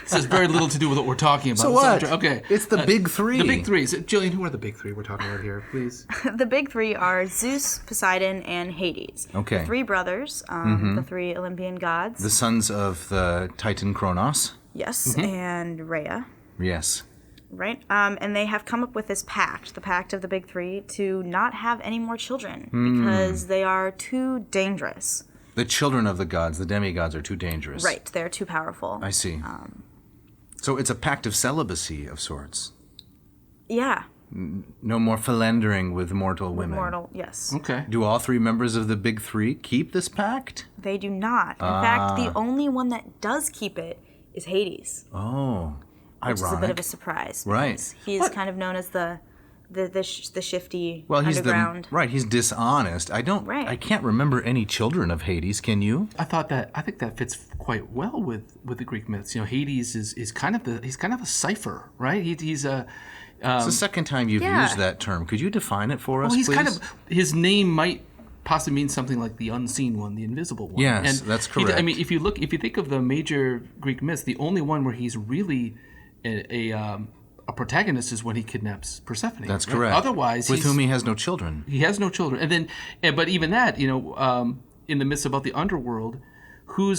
Speaker 3: This has very little to do with what we're talking about.
Speaker 2: So what?
Speaker 3: Okay.
Speaker 2: It's the big three.
Speaker 3: The big three. So, Jillian, who are the big three we're talking about here, please?
Speaker 4: The big three are Zeus, Poseidon, and Hades.
Speaker 2: Okay.
Speaker 4: The three brothers, the three Olympian gods.
Speaker 2: The sons of the Titan Kronos.
Speaker 4: Yes, and Rhea.
Speaker 2: Yes.
Speaker 4: Right? And they have come up with this pact, the pact of the big three, to not have any more children because they are too dangerous.
Speaker 2: The children of the gods, the demigods, are too dangerous.
Speaker 4: Right, they're too powerful.
Speaker 2: I see. So it's a pact of celibacy of sorts.
Speaker 4: Yeah.
Speaker 2: No more philandering with mortal women.
Speaker 4: Yes.
Speaker 3: Okay.
Speaker 2: Do all three members of the big three keep this pact?
Speaker 4: They do not. In fact, the only one that does keep it is Hades.
Speaker 2: Oh,
Speaker 4: which
Speaker 2: ironic.
Speaker 4: is a bit of a surprise.
Speaker 2: Right.
Speaker 4: He is kind of known as the shifty
Speaker 2: he's
Speaker 4: underground.
Speaker 2: He's dishonest. I can't remember any children of Hades. Can you?
Speaker 3: I think that fits quite well with the Greek myths. You know, Hades is kind of a cipher, right? He's a
Speaker 2: It's the second time you've used that term. Could you define it for us,
Speaker 3: he's
Speaker 2: please?
Speaker 3: kind of, his name might possibly mean something like the unseen one, the invisible one.
Speaker 2: Yes, that's correct.
Speaker 3: If you think of the major Greek myths, the only one where he's really a protagonist is when he kidnaps Persephone.
Speaker 2: That's
Speaker 3: right?
Speaker 2: correct.
Speaker 3: Otherwise,
Speaker 2: with whom he has no children.
Speaker 3: He has no children, and then, but even that, in the myths about the underworld, who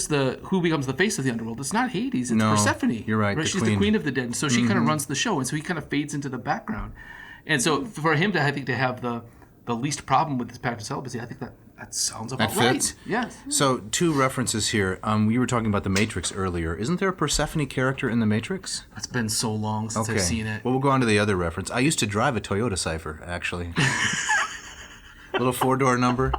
Speaker 3: becomes the face of the underworld? It's not Hades. It's Persephone.
Speaker 2: You're right.
Speaker 3: She's the queen of the dead, and so she kind of runs the show, and so he kind of fades into the background. And so for him to have the least problem with this pact of celibacy, I think that sounds about
Speaker 2: that fits.
Speaker 3: Right. Yes.
Speaker 2: So 2 references here. We were talking about the Matrix earlier. Isn't there a Persephone character in the Matrix?
Speaker 3: It's been so long since I've seen it.
Speaker 2: Well, we'll go on to the other reference. I used to drive a Toyota Cypher, actually. Little 4-door number.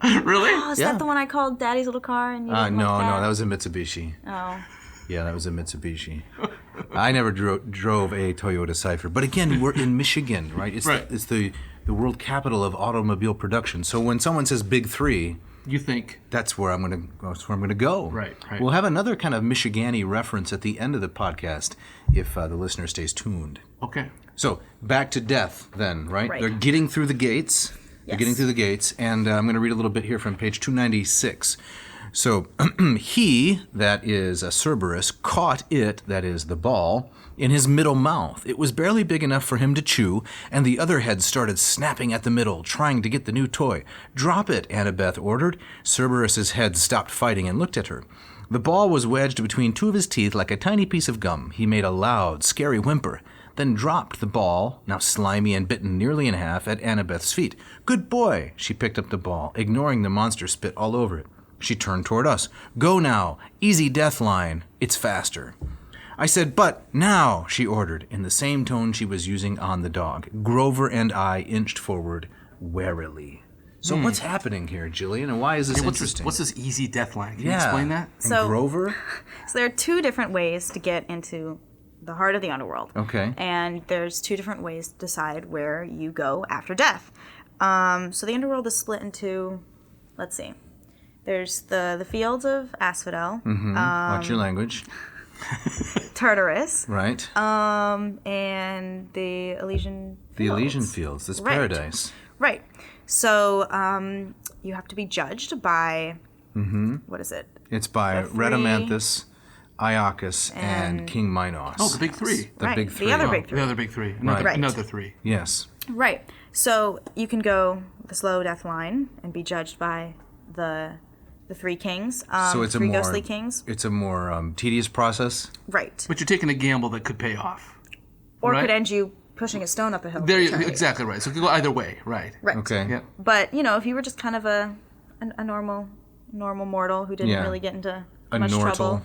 Speaker 3: Really?
Speaker 4: Oh, is that the one I called Daddy's little car? And you didn't
Speaker 2: no,
Speaker 4: like that?
Speaker 2: that was a Mitsubishi.
Speaker 4: Oh.
Speaker 2: Yeah, that was a Mitsubishi. I never drove a Toyota Cypher. But again, we're in Michigan, right? It's the world capital of automobile production. So when someone says big three,
Speaker 3: you think
Speaker 2: that's where I'm going to go.
Speaker 3: Right.
Speaker 2: We'll have another kind of Michigani reference at the end of the podcast if the listener stays tuned.
Speaker 3: Okay.
Speaker 2: So back to death then, right?
Speaker 4: Right.
Speaker 2: They're getting through the gates.
Speaker 4: Yes.
Speaker 2: They're getting through the gates, and I'm going to read a little bit here from page 296. So he, that is Cerberus, caught it, that is the ball, in his middle mouth. It was barely big enough for him to chew, and the other head started snapping at the middle, trying to get the new toy. "Drop it," Annabeth ordered. Cerberus's head stopped fighting and looked at her. The ball was wedged between 2 of his teeth like a tiny piece of gum. He made a loud, scary whimper, then dropped the ball, now slimy and bitten nearly in half, at Annabeth's feet. "Good boy!" She picked up the ball, ignoring the monster spit all over it. She turned toward us. "Go now. Easy death line. It's faster." I said, "But now," she ordered, in the same tone she was using on the dog. Grover and I inched forward warily. So what's happening here, Jillian, and why is this interesting?
Speaker 3: What's this easy death line? Can you explain that?
Speaker 2: And Grover?
Speaker 4: So there are 2 different ways to get into the heart of the underworld.
Speaker 2: Okay.
Speaker 4: And there's 2 different ways to decide where you go after death. So the underworld is split into, let's see. There's the fields of Asphodel.
Speaker 2: Watch your language.
Speaker 4: Tartarus.
Speaker 2: Right.
Speaker 4: And the Elysian Fields.
Speaker 2: The Elysian Fields. This paradise.
Speaker 4: Right. So you have to be judged by, what is it?
Speaker 2: It's by Rhadamanthus, Iacchus, and King Minos.
Speaker 3: Oh, the big three.
Speaker 2: The big three.
Speaker 4: The other big three.
Speaker 3: The other big three. Another three.
Speaker 2: Yes.
Speaker 4: Right. So you can go the slow death line and be judged by the three kings.
Speaker 2: So it's
Speaker 4: three
Speaker 2: a more
Speaker 4: ghostly kings.
Speaker 2: It's a more tedious process.
Speaker 4: Right.
Speaker 3: But you're taking a gamble that could pay off.
Speaker 4: Or could end you pushing a stone up a hill.
Speaker 3: There, exactly right. So it could go either way. Right.
Speaker 4: Right.
Speaker 2: Okay.
Speaker 3: Yeah.
Speaker 4: But if you were just kind of a normal mortal who didn't really get into much trouble.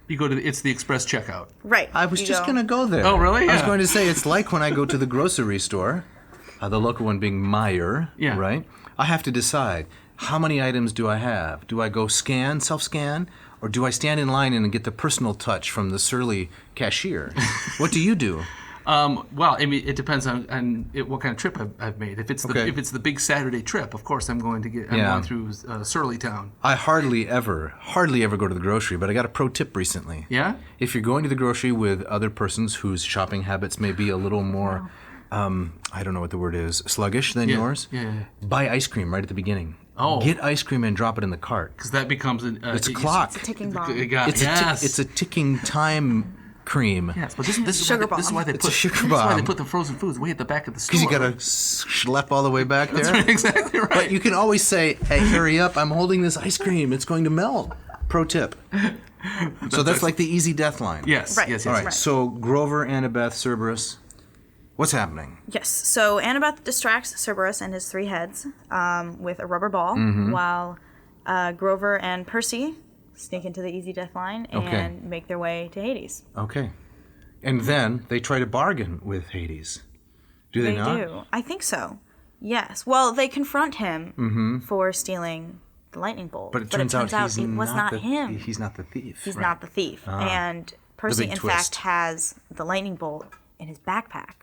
Speaker 3: You go to it's the express checkout.
Speaker 4: Right.
Speaker 2: I was just going to go there.
Speaker 3: Oh, really?
Speaker 2: I was
Speaker 3: Yeah.
Speaker 2: going to say it's like when I go to the grocery store, the local one being Meijer, right? I have to decide, how many items do I have? Do I go self-scan, or do I stand in line and get the personal touch from the surly cashier? What do you do?
Speaker 3: Well, I mean, it depends on what kind of trip I've made. If it's the big Saturday trip, of course, I'm going through Surly Town.
Speaker 2: I hardly ever go to the grocery, but I got a pro tip recently.
Speaker 3: Yeah?
Speaker 2: If you're going to the grocery with other persons whose shopping habits may be a little more, I don't know what the word is, sluggish than yours, buy ice cream right at the beginning.
Speaker 3: Oh.
Speaker 2: Get ice cream and drop it in the cart.
Speaker 3: Because that becomes
Speaker 2: it's a clock.
Speaker 4: It's a ticking bomb.
Speaker 2: It's a ticking time cream.
Speaker 3: Yes, but this is why they put the frozen foods way at the back of the store.
Speaker 2: Because you got to schlep all the way back there.
Speaker 3: That's right, exactly right.
Speaker 2: But you can always say, "Hey, hurry up! I'm holding this ice cream. It's going to melt." Pro tip. So that's like the easy death line.
Speaker 3: Yes.
Speaker 4: Right.
Speaker 3: Yes.
Speaker 2: All right.
Speaker 4: Right.
Speaker 2: So Grover, Annabeth, Cerberus. What's happening?
Speaker 4: Yes. So Annabeth distracts Cerberus and his three heads with a rubber ball, while Grover and Percy sneak into the easy death line and make their way to Hades.
Speaker 2: Okay. And then they try to bargain with Hades. Do they not?
Speaker 4: They do. I think so. Yes. Well, they confront him for stealing the lightning bolt.
Speaker 2: But it turns out
Speaker 4: it was not him.
Speaker 2: He's not the thief.
Speaker 4: He's not the thief. And Percy, in
Speaker 2: twist.
Speaker 4: fact, has the lightning bolt in his backpack,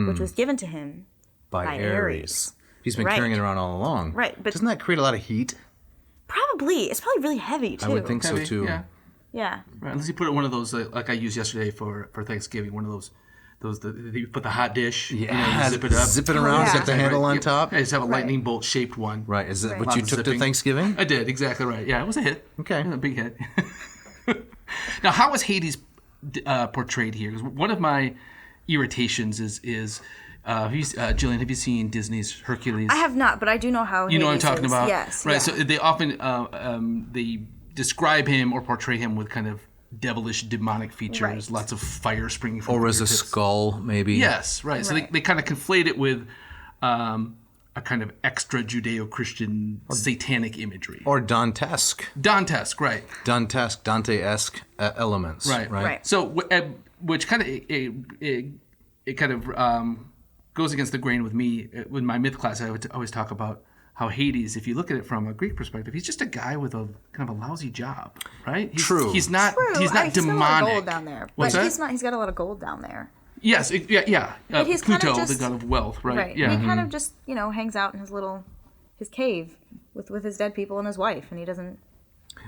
Speaker 4: which was given to him by Ares.
Speaker 2: He's been carrying it around all along.
Speaker 4: Right. But
Speaker 2: doesn't that create a lot of heat?
Speaker 4: Probably. It's probably really heavy, too.
Speaker 2: I would think so, too.
Speaker 3: Yeah.
Speaker 4: Yeah.
Speaker 3: Right. Unless you put it in one of those like I used yesterday for Thanksgiving, one of those you put the hot dish,
Speaker 2: Yeah,
Speaker 3: you zip it up,
Speaker 2: zip it around, got the handle on top.
Speaker 3: I just have a lightning bolt shaped one.
Speaker 2: Right, is that
Speaker 3: Right.
Speaker 2: what you
Speaker 3: Lots
Speaker 2: took
Speaker 3: of
Speaker 2: to
Speaker 3: zipping.
Speaker 2: Thanksgiving?
Speaker 3: I did, exactly right. Yeah, it was a hit.
Speaker 2: Okay.
Speaker 3: A big hit. Now, how is Hades portrayed here? Because one of my irritations is Jillian, have you seen Disney's Hercules?
Speaker 4: I have not, but I do know how
Speaker 3: You know what I'm
Speaker 4: Hades
Speaker 3: talking
Speaker 4: is.
Speaker 3: about?
Speaker 4: Yes.
Speaker 3: Right,
Speaker 4: yeah.
Speaker 3: so they often they describe him or portray him with kind of devilish, demonic features,
Speaker 4: Right.
Speaker 3: lots of fire springing from
Speaker 2: Or as a
Speaker 3: fingertips.
Speaker 2: skull, maybe?
Speaker 3: Yes, right. So
Speaker 4: Right.
Speaker 3: they kind of conflate it with a kind of extra Judeo-Christian satanic imagery.
Speaker 2: Or Dantesque.
Speaker 3: Dantesque, right.
Speaker 2: Dante-esque elements.
Speaker 3: Right.
Speaker 4: Right.
Speaker 3: So, which kind of it kind of goes against the grain with me. With my myth class, I would always talk about how Hades, if you look at it from a Greek perspective, he's just a guy with a kind of a lousy job, right?
Speaker 2: True.
Speaker 3: He's not.
Speaker 4: True.
Speaker 3: He's not
Speaker 4: He's got a lot of
Speaker 3: demonic.
Speaker 4: gold down there.
Speaker 3: What's
Speaker 4: but
Speaker 3: that?
Speaker 4: he's not. He's got a lot of gold down there.
Speaker 3: Yes. Yeah.
Speaker 4: But he's kind
Speaker 3: Pluto,
Speaker 4: of just,
Speaker 3: the god of wealth, right?
Speaker 4: Right.
Speaker 3: Yeah.
Speaker 4: He kind of just hangs out in his cave with his dead people and his wife, and he doesn't.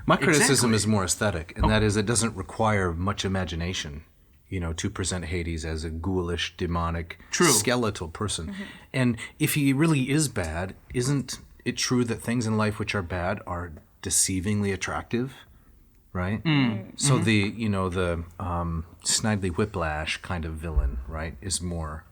Speaker 2: My criticism
Speaker 3: Exactly.
Speaker 2: is more aesthetic, and that is it doesn't require much imagination, to present Hades as a ghoulish, demonic, skeletal person.
Speaker 4: Mm-hmm.
Speaker 2: And if he really is bad, isn't it true that things in life which are bad are deceivingly attractive? Right? So the Snidely Whiplash kind of villain, right, is more...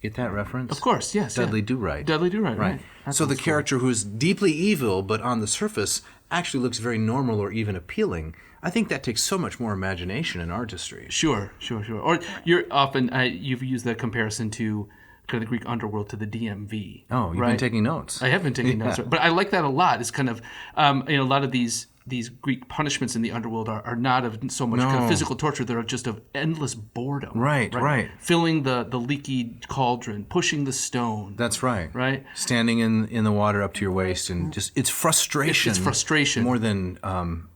Speaker 2: Get that reference?
Speaker 3: Of course, yes.
Speaker 2: Dudley
Speaker 3: yeah.
Speaker 2: Do-Right.
Speaker 3: Dudley Do-Right, right.
Speaker 2: So the character who is deeply evil, but on the surface actually looks very normal or even appealing, I think that takes so much more imagination and artistry.
Speaker 3: Sure. Or you're often you've used that comparison to kind of the Greek underworld to the DMV.
Speaker 2: Oh, you've been taking notes.
Speaker 3: I have been taking notes, but I like that a lot. It's kind of a lot of these Greek punishments in the underworld are not of so much kind of physical torture; they're just of endless boredom.
Speaker 2: Right.
Speaker 3: Filling the leaky cauldron, pushing the stone.
Speaker 2: That's right.
Speaker 3: Right.
Speaker 2: Standing in the water up to your waist, and just it's frustration.
Speaker 3: It's frustration
Speaker 2: more than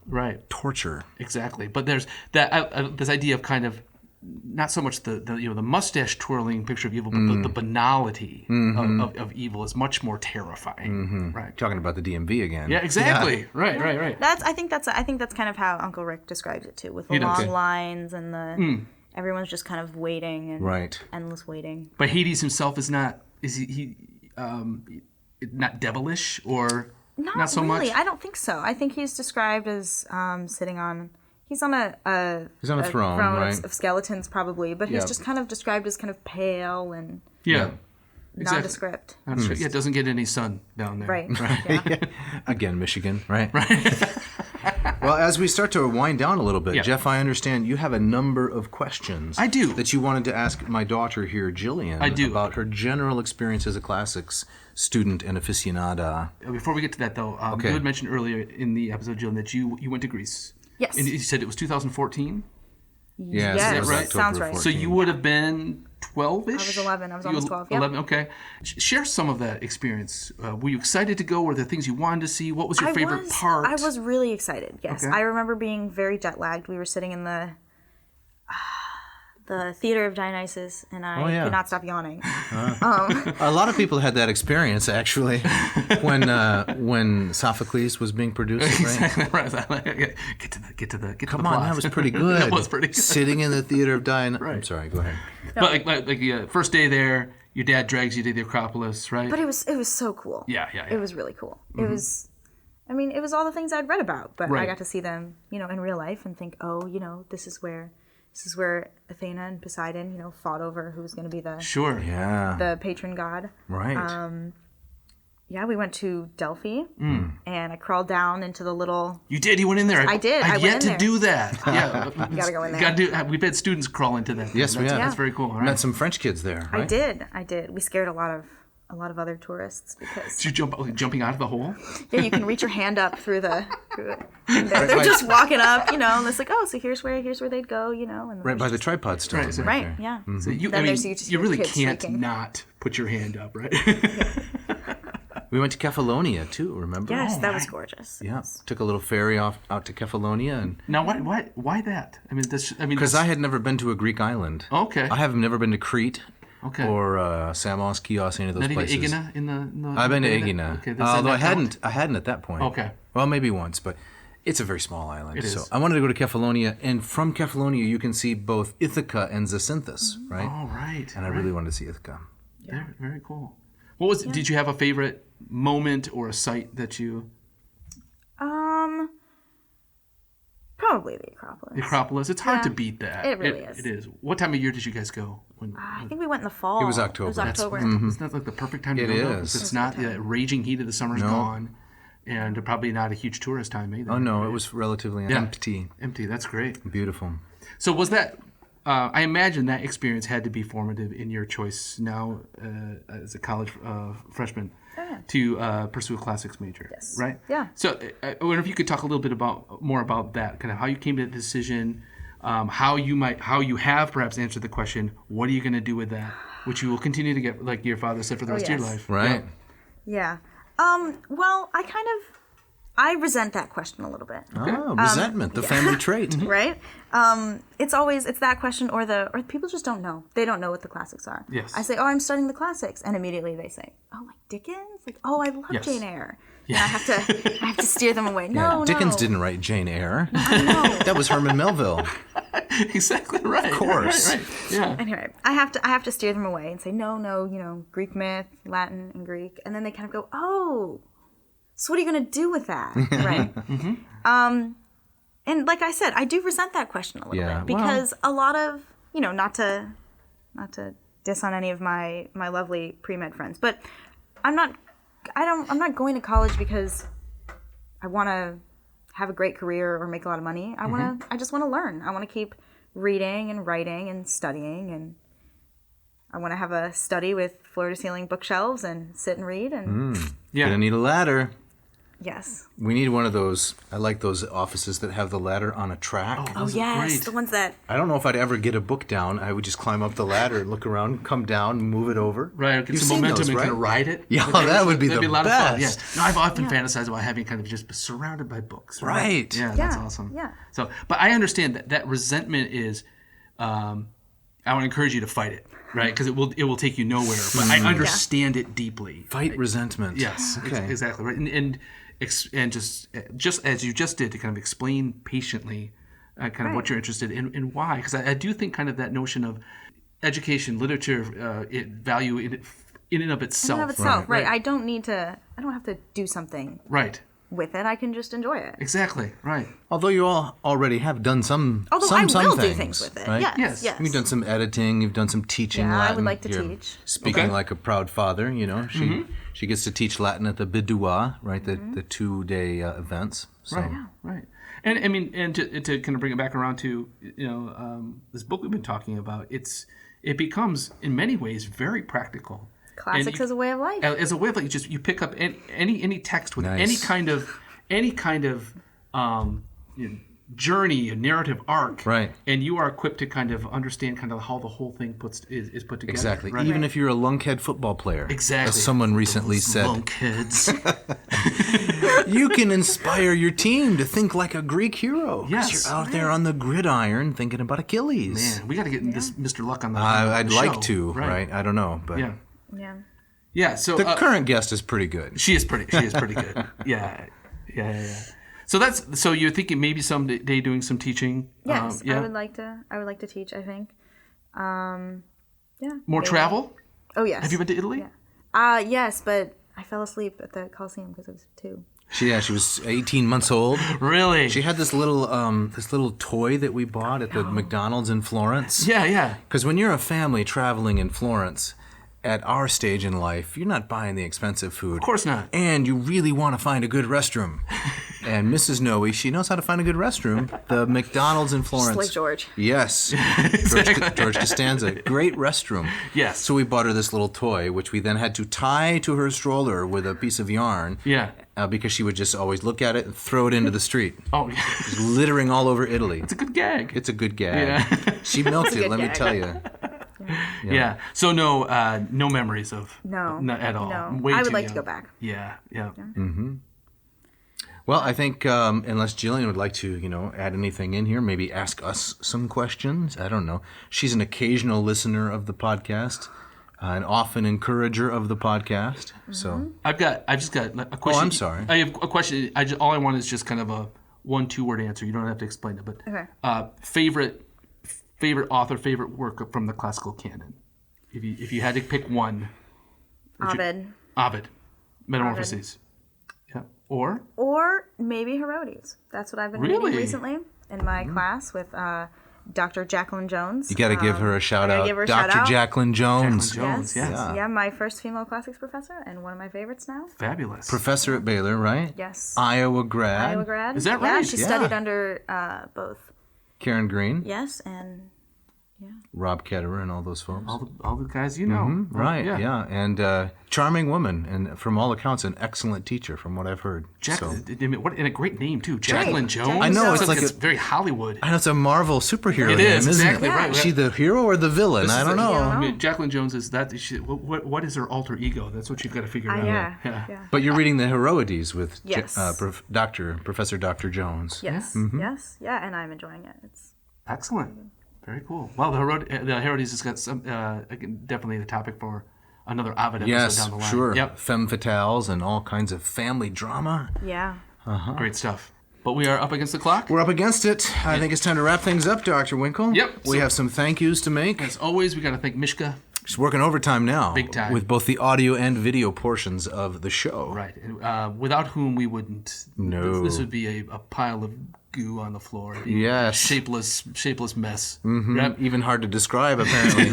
Speaker 3: right
Speaker 2: torture.
Speaker 3: Exactly. But there's that this idea of kind of not so much the mustache twirling picture of evil, but the banality of evil is much more terrifying. Right.
Speaker 2: Talking about the DMV again.
Speaker 3: Yeah, exactly. Yeah. Right.
Speaker 4: I think that's kind of how Uncle Rick describes it too, with the long lines and the everyone's just kind of waiting and endless waiting.
Speaker 3: But Hades himself is not. Is he not devilish or not so
Speaker 4: really.
Speaker 3: much?
Speaker 4: I don't think so. I think he's described as sitting on He's on a
Speaker 2: throne, right?
Speaker 4: of skeletons, probably, but he's
Speaker 2: Yeah.
Speaker 4: just kind of described as kind of pale and
Speaker 3: Yeah. Exactly.
Speaker 4: nondescript.
Speaker 3: That's right. Yeah, it doesn't get any sun down there.
Speaker 4: Right. Yeah.
Speaker 2: Again, Michigan, right? Well, as we start to wind down a little bit,
Speaker 3: Yeah.
Speaker 2: Jeff, I understand you have a number of questions.
Speaker 3: I do.
Speaker 2: That you wanted to ask my daughter here, Jillian,
Speaker 3: I do.
Speaker 2: about her general experience as a classics student and aficionada.
Speaker 3: Before we get to that, though,
Speaker 2: Okay.
Speaker 3: you had mentioned earlier in the episode, Jill, that you went to Greece.
Speaker 4: Yes.
Speaker 3: And you said it was 2014?
Speaker 2: Yes,
Speaker 4: Yes,
Speaker 2: it was
Speaker 3: right?
Speaker 2: October
Speaker 4: Sounds right.
Speaker 2: 14th.
Speaker 3: So you would have been 12-ish?
Speaker 4: I was 11. I was almost 12, yeah.
Speaker 3: 11, okay. Share some of that experience. Were you excited to go? Were there things you wanted to see? What was your favorite part?
Speaker 4: I was really excited, yes.
Speaker 3: Okay.
Speaker 4: I remember being very jet-lagged. We were sitting in the Theater of Dionysus, and I
Speaker 2: yeah.
Speaker 4: could not stop yawning.
Speaker 2: A lot of people had that experience, actually, when Sophocles was being produced. Right?
Speaker 3: Right. Get to the
Speaker 2: Come
Speaker 3: plot.
Speaker 2: on, that was pretty good.
Speaker 3: That was pretty good.
Speaker 2: Sitting in the Theater of Dionysus.
Speaker 3: Right.
Speaker 2: I'm sorry, go ahead.
Speaker 3: But like first day there, your dad drags you to the Acropolis, right?
Speaker 4: But it was so cool.
Speaker 3: Yeah.
Speaker 4: It was really cool. It was, I mean, it was all the things I'd read about, but
Speaker 3: Right.
Speaker 4: I got to see them, in real life and think, oh, this is where Athena and Poseidon, fought over who was going to be the
Speaker 3: Sure.
Speaker 2: Yeah.
Speaker 4: the patron god.
Speaker 2: Right.
Speaker 4: Yeah, we went to Delphi, and I crawled down into the little.
Speaker 3: You did. You went in there.
Speaker 4: I did. I
Speaker 3: I've
Speaker 4: went
Speaker 3: yet
Speaker 4: in
Speaker 3: to
Speaker 4: there.
Speaker 3: do that. Yeah.
Speaker 4: You gotta go in there.
Speaker 3: We've had students crawl into that.
Speaker 2: Yes, we have.
Speaker 3: That's very cool. All right.
Speaker 2: Met some French kids there, right?
Speaker 4: I did. We scared a lot of other tourists because
Speaker 3: Did you jumping out of the hole?
Speaker 4: yeah, you can reach your hand up through it. And they're just walking up, and it's like, oh, so here's where they'd go, and
Speaker 2: Right by the tripod stone.
Speaker 3: Right, so-
Speaker 4: right,
Speaker 2: there.
Speaker 4: yeah.
Speaker 3: So you,
Speaker 4: Then
Speaker 3: I mean,
Speaker 4: there's just
Speaker 3: you
Speaker 4: your
Speaker 3: really
Speaker 4: kids
Speaker 3: can't
Speaker 4: shrieking.
Speaker 3: not put your hand up, right?
Speaker 2: We went to Kefalonia too. Remember?
Speaker 4: Yes, that was
Speaker 3: my.
Speaker 4: gorgeous.
Speaker 2: Yeah. Took a little ferry out to Kefalonia, and
Speaker 3: Now, why that? I mean,
Speaker 2: because I had never been to a Greek island.
Speaker 3: Okay.
Speaker 2: I have never been to Crete.
Speaker 3: Okay.
Speaker 2: Or Samos, Chios, any of those
Speaker 3: Not even
Speaker 2: places.
Speaker 3: Aegina in the
Speaker 2: I've been to Aegina.
Speaker 3: Okay, does that
Speaker 2: Although
Speaker 3: not count?
Speaker 2: I hadn't at that point.
Speaker 3: Okay.
Speaker 2: Well, maybe once, but it's a very small island.
Speaker 3: It is.
Speaker 2: So I wanted to go to Kefalonia, and from Kefalonia you can see both Ithaca and Zacynthus, right?
Speaker 3: All right.
Speaker 2: And I really wanted to see Ithaca.
Speaker 3: Very, very cool. What was? Did you have a favorite moment or a site that you?
Speaker 4: Probably the Acropolis.
Speaker 3: The Acropolis. It's hard to beat that.
Speaker 4: It really is.
Speaker 3: It is. What time of year did you guys go?
Speaker 4: I think we went in the fall.
Speaker 2: It was October.
Speaker 4: It was October.
Speaker 3: Isn't that like the perfect time to
Speaker 2: It
Speaker 3: go? though?
Speaker 2: is.
Speaker 3: If it's not the raging heat of the summer's gone, and probably not a huge tourist time either.
Speaker 2: Oh no, it was relatively empty.
Speaker 3: Empty. That's great.
Speaker 2: Beautiful.
Speaker 3: So was that? I imagine that experience had to be formative in your choice now as a college freshman to pursue a classics major.
Speaker 4: Yes.
Speaker 3: Right.
Speaker 4: Yeah.
Speaker 3: So I wonder if you could talk a little bit more about that, kind of how you came to the decision, how you have perhaps answered the question, what are you going to do with that, which you will continue to get, like your father said, for the rest of your
Speaker 4: yes.
Speaker 3: life.
Speaker 2: Right.
Speaker 4: Yeah. Well, I resent that question a little bit.
Speaker 2: Oh, resentment, the family trait.
Speaker 4: Right? It's that question or people just don't know. They don't know what the classics are.
Speaker 3: Yes.
Speaker 4: I say, oh, I'm studying the classics. And immediately they say, oh, like Dickens? Like, oh, I love
Speaker 3: Yes.
Speaker 4: Jane Eyre. Yeah. And I have to steer them away. No,
Speaker 2: Dickens
Speaker 4: no.
Speaker 2: didn't write Jane Eyre.
Speaker 4: I know.
Speaker 2: That was Herman Melville.
Speaker 3: Exactly right. Of
Speaker 2: course.
Speaker 3: Right. Yeah.
Speaker 4: Anyway, I have to steer them away and say, no, Greek myth, Latin, and Greek. And then they kind of go, oh, so what are you going to do with that? Right? And like I said, I do resent that question a little
Speaker 2: Yeah,
Speaker 4: bit because a lot of, not to diss on any of my lovely pre-med friends, but I'm not going to college because I want to have a great career or make a lot of money. I just want to learn. I want to keep reading and writing and studying, and I want to have a study with floor-to-ceiling bookshelves and sit and read. And
Speaker 3: Yeah.
Speaker 2: Gonna need a ladder.
Speaker 4: yes.
Speaker 2: We need one of those. I like those offices that have the ladder on a track.
Speaker 4: Oh
Speaker 3: Those are
Speaker 4: yes,
Speaker 3: great.
Speaker 4: the ones that.
Speaker 2: I don't know if I'd ever get a book down. I would just climb up the ladder, look around, come down, move it over.
Speaker 3: Right, get
Speaker 2: You've
Speaker 3: some
Speaker 2: seen
Speaker 3: momentum
Speaker 2: those,
Speaker 3: and kind of
Speaker 2: right?
Speaker 3: ride it.
Speaker 2: Yeah,
Speaker 3: Like,
Speaker 2: that would be
Speaker 3: that'd
Speaker 2: the
Speaker 3: a lot of fun. Yeah.
Speaker 2: best.
Speaker 3: No, I've often fantasized about having kind of just surrounded by books.
Speaker 2: Right.
Speaker 3: Yeah, that's
Speaker 4: Yeah,
Speaker 3: awesome.
Speaker 4: yeah.
Speaker 3: So, but I understand that resentment is. I want to encourage you to fight it, right? Because it will take you nowhere. But I understand it deeply.
Speaker 2: Fight resentment.
Speaker 3: Yes,
Speaker 2: Okay.
Speaker 3: exactly right. And just as you just did, to kind of explain patiently, kind of what you're interested in and why. Because I do think kind of that notion of education, literature, value in and of itself.
Speaker 4: In and of itself, right? I don't have to do something
Speaker 3: Right.
Speaker 4: with it. I can just enjoy it.
Speaker 3: Exactly. Right.
Speaker 2: Although you all already have done some
Speaker 4: Although
Speaker 2: some
Speaker 4: I will
Speaker 2: things,
Speaker 4: do things with it.
Speaker 2: right?
Speaker 4: Yes.
Speaker 2: You've done some editing. You've done some teaching
Speaker 4: Yeah,
Speaker 2: Latin.
Speaker 4: I would like to
Speaker 2: You're
Speaker 4: teach.
Speaker 2: Speaking like a proud father, she gets to teach Latin at the Bidua, right? The 2-day events. So.
Speaker 3: Right. Right. And I mean, and to kind of bring it back around to this book we've been talking about, it becomes in many ways very practical.
Speaker 4: Classics as a way of life.
Speaker 3: As a way of life, you pick up any text with any kind of journey, a narrative arc,
Speaker 2: right?
Speaker 3: And you are equipped to kind of understand kind of how the whole thing is put together.
Speaker 2: Exactly.
Speaker 3: Right?
Speaker 2: Even if you're a lunkhead football player,
Speaker 3: exactly,
Speaker 2: as someone recently said,
Speaker 3: lunkheads.
Speaker 2: You can inspire your team to think like a Greek hero.
Speaker 3: Yes,
Speaker 2: you're out there on the gridiron thinking about Achilles.
Speaker 3: Man, we got to get this Mr. Luck on the.
Speaker 2: I'd
Speaker 3: show.
Speaker 2: like to, right? I don't know, but
Speaker 4: Yeah.
Speaker 3: So
Speaker 2: the current guest is pretty good.
Speaker 3: She is pretty good. Yeah. So you're thinking maybe someday doing some teaching.
Speaker 4: Yes, I would like to teach. I think.
Speaker 3: More travel.
Speaker 4: Oh yes.
Speaker 3: Have you been to Italy?
Speaker 4: Yeah. Yes, but I fell asleep at the Colosseum because I was 2.
Speaker 2: She was 18 months old.
Speaker 3: Really?
Speaker 2: She had this little toy that we bought at the McDonald's in Florence.
Speaker 3: Yeah.
Speaker 2: Because when you're a family traveling in Florence, at our stage in life, you're not buying the expensive food.
Speaker 3: Of course not.
Speaker 2: And you really want to find a good restroom. And Mrs. Noe, she knows how to find a good restroom. The McDonald's in Florence.
Speaker 4: Just like George.
Speaker 2: Yes. George Costanza. Great restroom.
Speaker 3: Yes.
Speaker 2: So we bought her this little toy, which we then had to tie to her stroller with a piece of yarn.
Speaker 3: Yeah.
Speaker 2: Because she would just always look at it and throw it into the street.
Speaker 3: Oh,
Speaker 2: Just littering all over Italy.
Speaker 3: it's a good gag.
Speaker 2: It's a good gag.
Speaker 3: Yeah.
Speaker 2: She milked it, let me
Speaker 4: gag.
Speaker 2: tell you.
Speaker 3: Yeah. So no memories of.
Speaker 4: No.
Speaker 3: Not at all.
Speaker 4: No.
Speaker 3: Way
Speaker 4: I would
Speaker 3: too
Speaker 4: like
Speaker 3: young.
Speaker 4: to go back.
Speaker 3: Yeah.
Speaker 2: Well, I think unless Jillian would like to, add anything in here, maybe ask us some questions. I don't know. She's an occasional listener of the podcast, an often encourager of the podcast. So
Speaker 3: I've just got a question.
Speaker 2: Oh, I'm sorry.
Speaker 3: I have a question. All I want is just kind of a 1-2 word answer. You don't have to explain it, but
Speaker 4: Okay.
Speaker 3: favorite author, favorite work from the classical canon. If you had to pick one.
Speaker 4: Ovid.
Speaker 3: Metamorphoses. Yeah. Or
Speaker 4: maybe Herodes. That's what I've been
Speaker 3: Really?
Speaker 4: reading recently in my class with Dr. Jacqueline Jones.
Speaker 2: you got to give her a shout out.
Speaker 4: give her a
Speaker 2: Dr.
Speaker 4: shout out.
Speaker 2: Jacqueline Jones.
Speaker 3: Jones, yes.
Speaker 4: Yeah, my first female classics professor and one of my favorites now.
Speaker 3: Fabulous.
Speaker 2: Professor at Baylor, right?
Speaker 4: Yes.
Speaker 2: Iowa grad.
Speaker 4: Iowa grad.
Speaker 3: Is that
Speaker 4: Yeah,
Speaker 3: right?
Speaker 4: she
Speaker 2: Yeah.
Speaker 4: studied under both.
Speaker 2: Karen Green,
Speaker 4: Yes, and
Speaker 2: Rob Ketterer, and all those folks.
Speaker 3: all the guys you know.
Speaker 2: Right, yeah. And charming woman, and from all accounts, an excellent teacher, from what I've heard.
Speaker 3: What and a great name too, Jacqueline Jones.
Speaker 2: I know,
Speaker 4: it's
Speaker 2: like
Speaker 3: it's
Speaker 2: a-
Speaker 3: very Hollywood.
Speaker 2: I know it's a Marvel superhero
Speaker 3: It
Speaker 2: name,
Speaker 3: is,
Speaker 2: isn't
Speaker 3: exactly
Speaker 2: it?
Speaker 3: right.
Speaker 2: Is she the hero or the villain? I don't know.
Speaker 3: I mean, Jacqueline Jones is that. What is her alter ego? That's what you've got to figure out.
Speaker 4: yeah.
Speaker 2: But you're reading the Heroides with
Speaker 4: Yes.
Speaker 2: Professor Dr. Jones.
Speaker 4: Yes, yes, yeah, and I'm enjoying it. It's
Speaker 3: Excellent. Very cool. Well, the Herodes has got some definitely the topic for another Ovid episode
Speaker 2: Yes,
Speaker 3: down the line.
Speaker 2: sure.
Speaker 3: Yep.
Speaker 2: Femme fatales and all kinds of family drama.
Speaker 4: yeah.
Speaker 3: Great stuff. But we are up against the clock.
Speaker 2: We're up against it. I think it's time to wrap things up, Dr. Winkle.
Speaker 3: Yep.
Speaker 2: We have some thank yous to make.
Speaker 3: As always, we got to thank Mishka.
Speaker 2: She's working overtime now.
Speaker 3: Big time.
Speaker 2: With both the audio and video portions of the show.
Speaker 3: Right. And, without whom we wouldn't.
Speaker 2: No.
Speaker 3: This would be a pile of goo on the floor. It'd be
Speaker 2: Yes.
Speaker 3: Shapeless mess.
Speaker 2: Mm-hmm. Even hard to describe, apparently.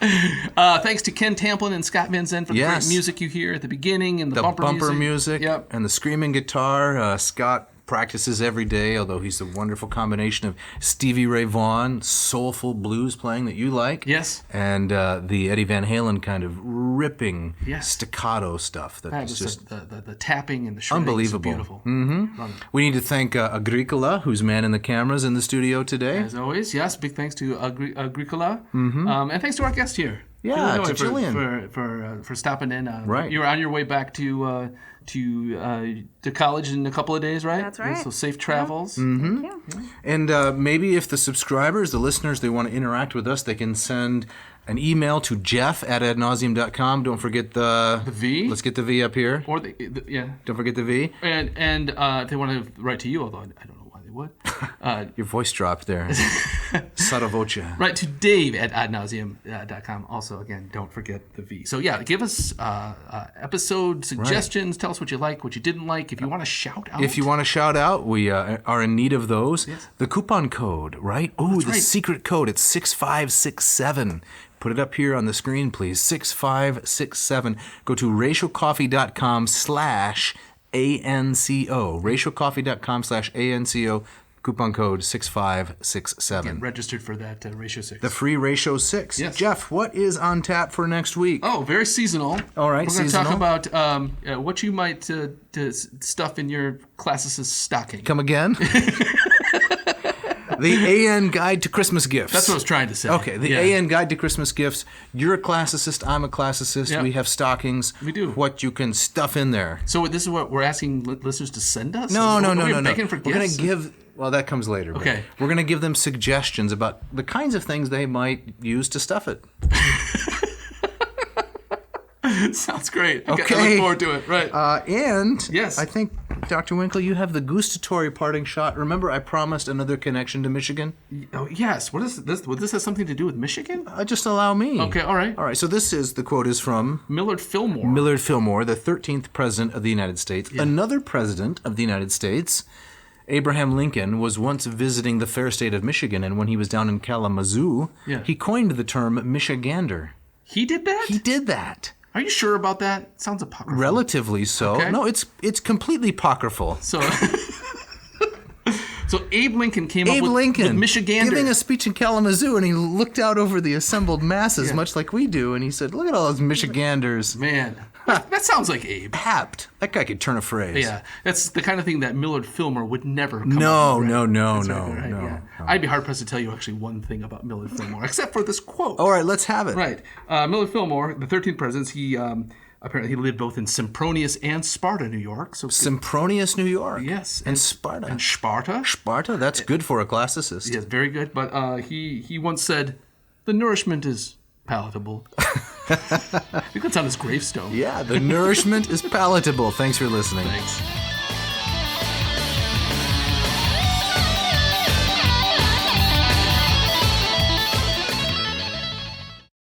Speaker 3: Thanks to Ken Tamplin and Scott Van Zen for the great music you hear at the beginning and the
Speaker 2: bumper music.
Speaker 3: Yep.
Speaker 2: And the screaming guitar. Scott practices every day, although he's a wonderful combination of Stevie Ray Vaughan, soulful blues playing that you like.
Speaker 3: Yes.
Speaker 2: And the Eddie Van Halen kind of ripping staccato stuff. That's just
Speaker 3: the tapping and the shredding.
Speaker 2: unbelievable.
Speaker 3: Is beautiful.
Speaker 2: Mm-hmm. We need to thank Agricola, who's manning the cameras in the studio today.
Speaker 3: As always, yes. Big thanks to Agricola. And thanks to our guest here.
Speaker 2: Yeah,
Speaker 3: Illinois,
Speaker 2: to Jillian.
Speaker 3: for stopping in.
Speaker 2: Right.
Speaker 3: You're on your way back to college in a couple of days, right?
Speaker 4: That's right.
Speaker 3: So safe travels.
Speaker 2: Mm-hmm.
Speaker 4: Thank you.
Speaker 2: And maybe if the subscribers, the listeners, they want to interact with us, they can send an email to jeff@adnauseam.com. Don't forget the
Speaker 3: V.
Speaker 2: Let's get the V up here.
Speaker 3: Or yeah.
Speaker 2: Don't forget the V.
Speaker 3: And if they want to write to you, although I don't know why they would.
Speaker 2: Your voice dropped there. Sotto voce.
Speaker 3: Right, to Dave at adnauseam.com. Also, again, don't forget the V. So, yeah, give us episode suggestions. Right. Tell us what you like, what you didn't like. If you want to shout out.
Speaker 2: If you want to shout out, we are in need of those. Yes. The coupon code, right? Oh, the secret code. It's 6567. Put it up here on the screen, please. 6567. Go to ratiocoffee.com/ANCO. ratiocoffee.com/ANCO. Coupon code 6567.
Speaker 3: Get registered for that Ratio 6.
Speaker 2: The free Ratio 6.
Speaker 3: Yes.
Speaker 2: Jeff, what is on tap for next week?
Speaker 3: Oh, very seasonal.
Speaker 2: All right,
Speaker 3: we're going to talk about what you might stuff in your class's stocking.
Speaker 2: Come again? The AN Guide to Christmas Gifts.
Speaker 3: That's what I was trying to say.
Speaker 2: Okay, the AN Guide to Christmas Gifts. You're a classicist, I'm a classicist. Yep. We have stockings.
Speaker 3: We do.
Speaker 2: What you can stuff in there.
Speaker 3: So this is what we're asking listeners to send us?
Speaker 2: No.
Speaker 3: We're begging for gifts?
Speaker 2: We're going to give... Well, that comes later.
Speaker 3: Okay.
Speaker 2: We're going to give them suggestions about the kinds of things they might use to stuff it.
Speaker 3: Sounds great.
Speaker 2: Okay.
Speaker 3: I look forward to it. Right.
Speaker 2: And
Speaker 3: yes.
Speaker 2: I think, Dr. Winkle, you have the gustatory parting shot. Remember, I promised another connection to Michigan?
Speaker 3: Oh, yes. What is this? Would this have something to do with Michigan?
Speaker 2: Just allow me.
Speaker 3: Okay, all right.
Speaker 2: All right, so the quote is from...
Speaker 3: Millard Fillmore.
Speaker 2: Millard Fillmore, the 13th president of the United States. Yeah. Another president of the United States, Abraham Lincoln, was once visiting the fair state of Michigan, and when he was down in Kalamazoo, he coined the term Michigander.
Speaker 3: He did that?
Speaker 2: He did that.
Speaker 3: Are you sure about that? Sounds apocryphal.
Speaker 2: Relatively so. Okay. No, it's completely apocryphal.
Speaker 3: So Abe Lincoln came up with Michigander.
Speaker 2: Giving a speech in Kalamazoo, and he looked out over the assembled masses, much like we do, and he said, look at all those Michiganders.
Speaker 3: Man, that sounds like Abe.
Speaker 2: Apt. That guy could turn a phrase.
Speaker 3: Yeah, that's the kind of thing that Millard Fillmore would never come
Speaker 2: up with.
Speaker 3: No.
Speaker 2: No.
Speaker 3: I'd be hard-pressed to tell you actually one thing about Millard Fillmore, except for this quote.
Speaker 2: All right, let's have it.
Speaker 3: Right. Millard Fillmore, the 13th president, he apparently he lived both in Sempronius and Sparta, New York. So
Speaker 2: Sempronius, New York.
Speaker 3: Yes.
Speaker 2: And Sparta.
Speaker 3: And Sparta.
Speaker 2: Sparta, that's good for a classicist.
Speaker 3: Yes, very good. But he once said, the nourishment is palatable. I think that's on his gravestone.
Speaker 2: Yeah, the nourishment is palatable. Thanks for listening.
Speaker 3: Thanks.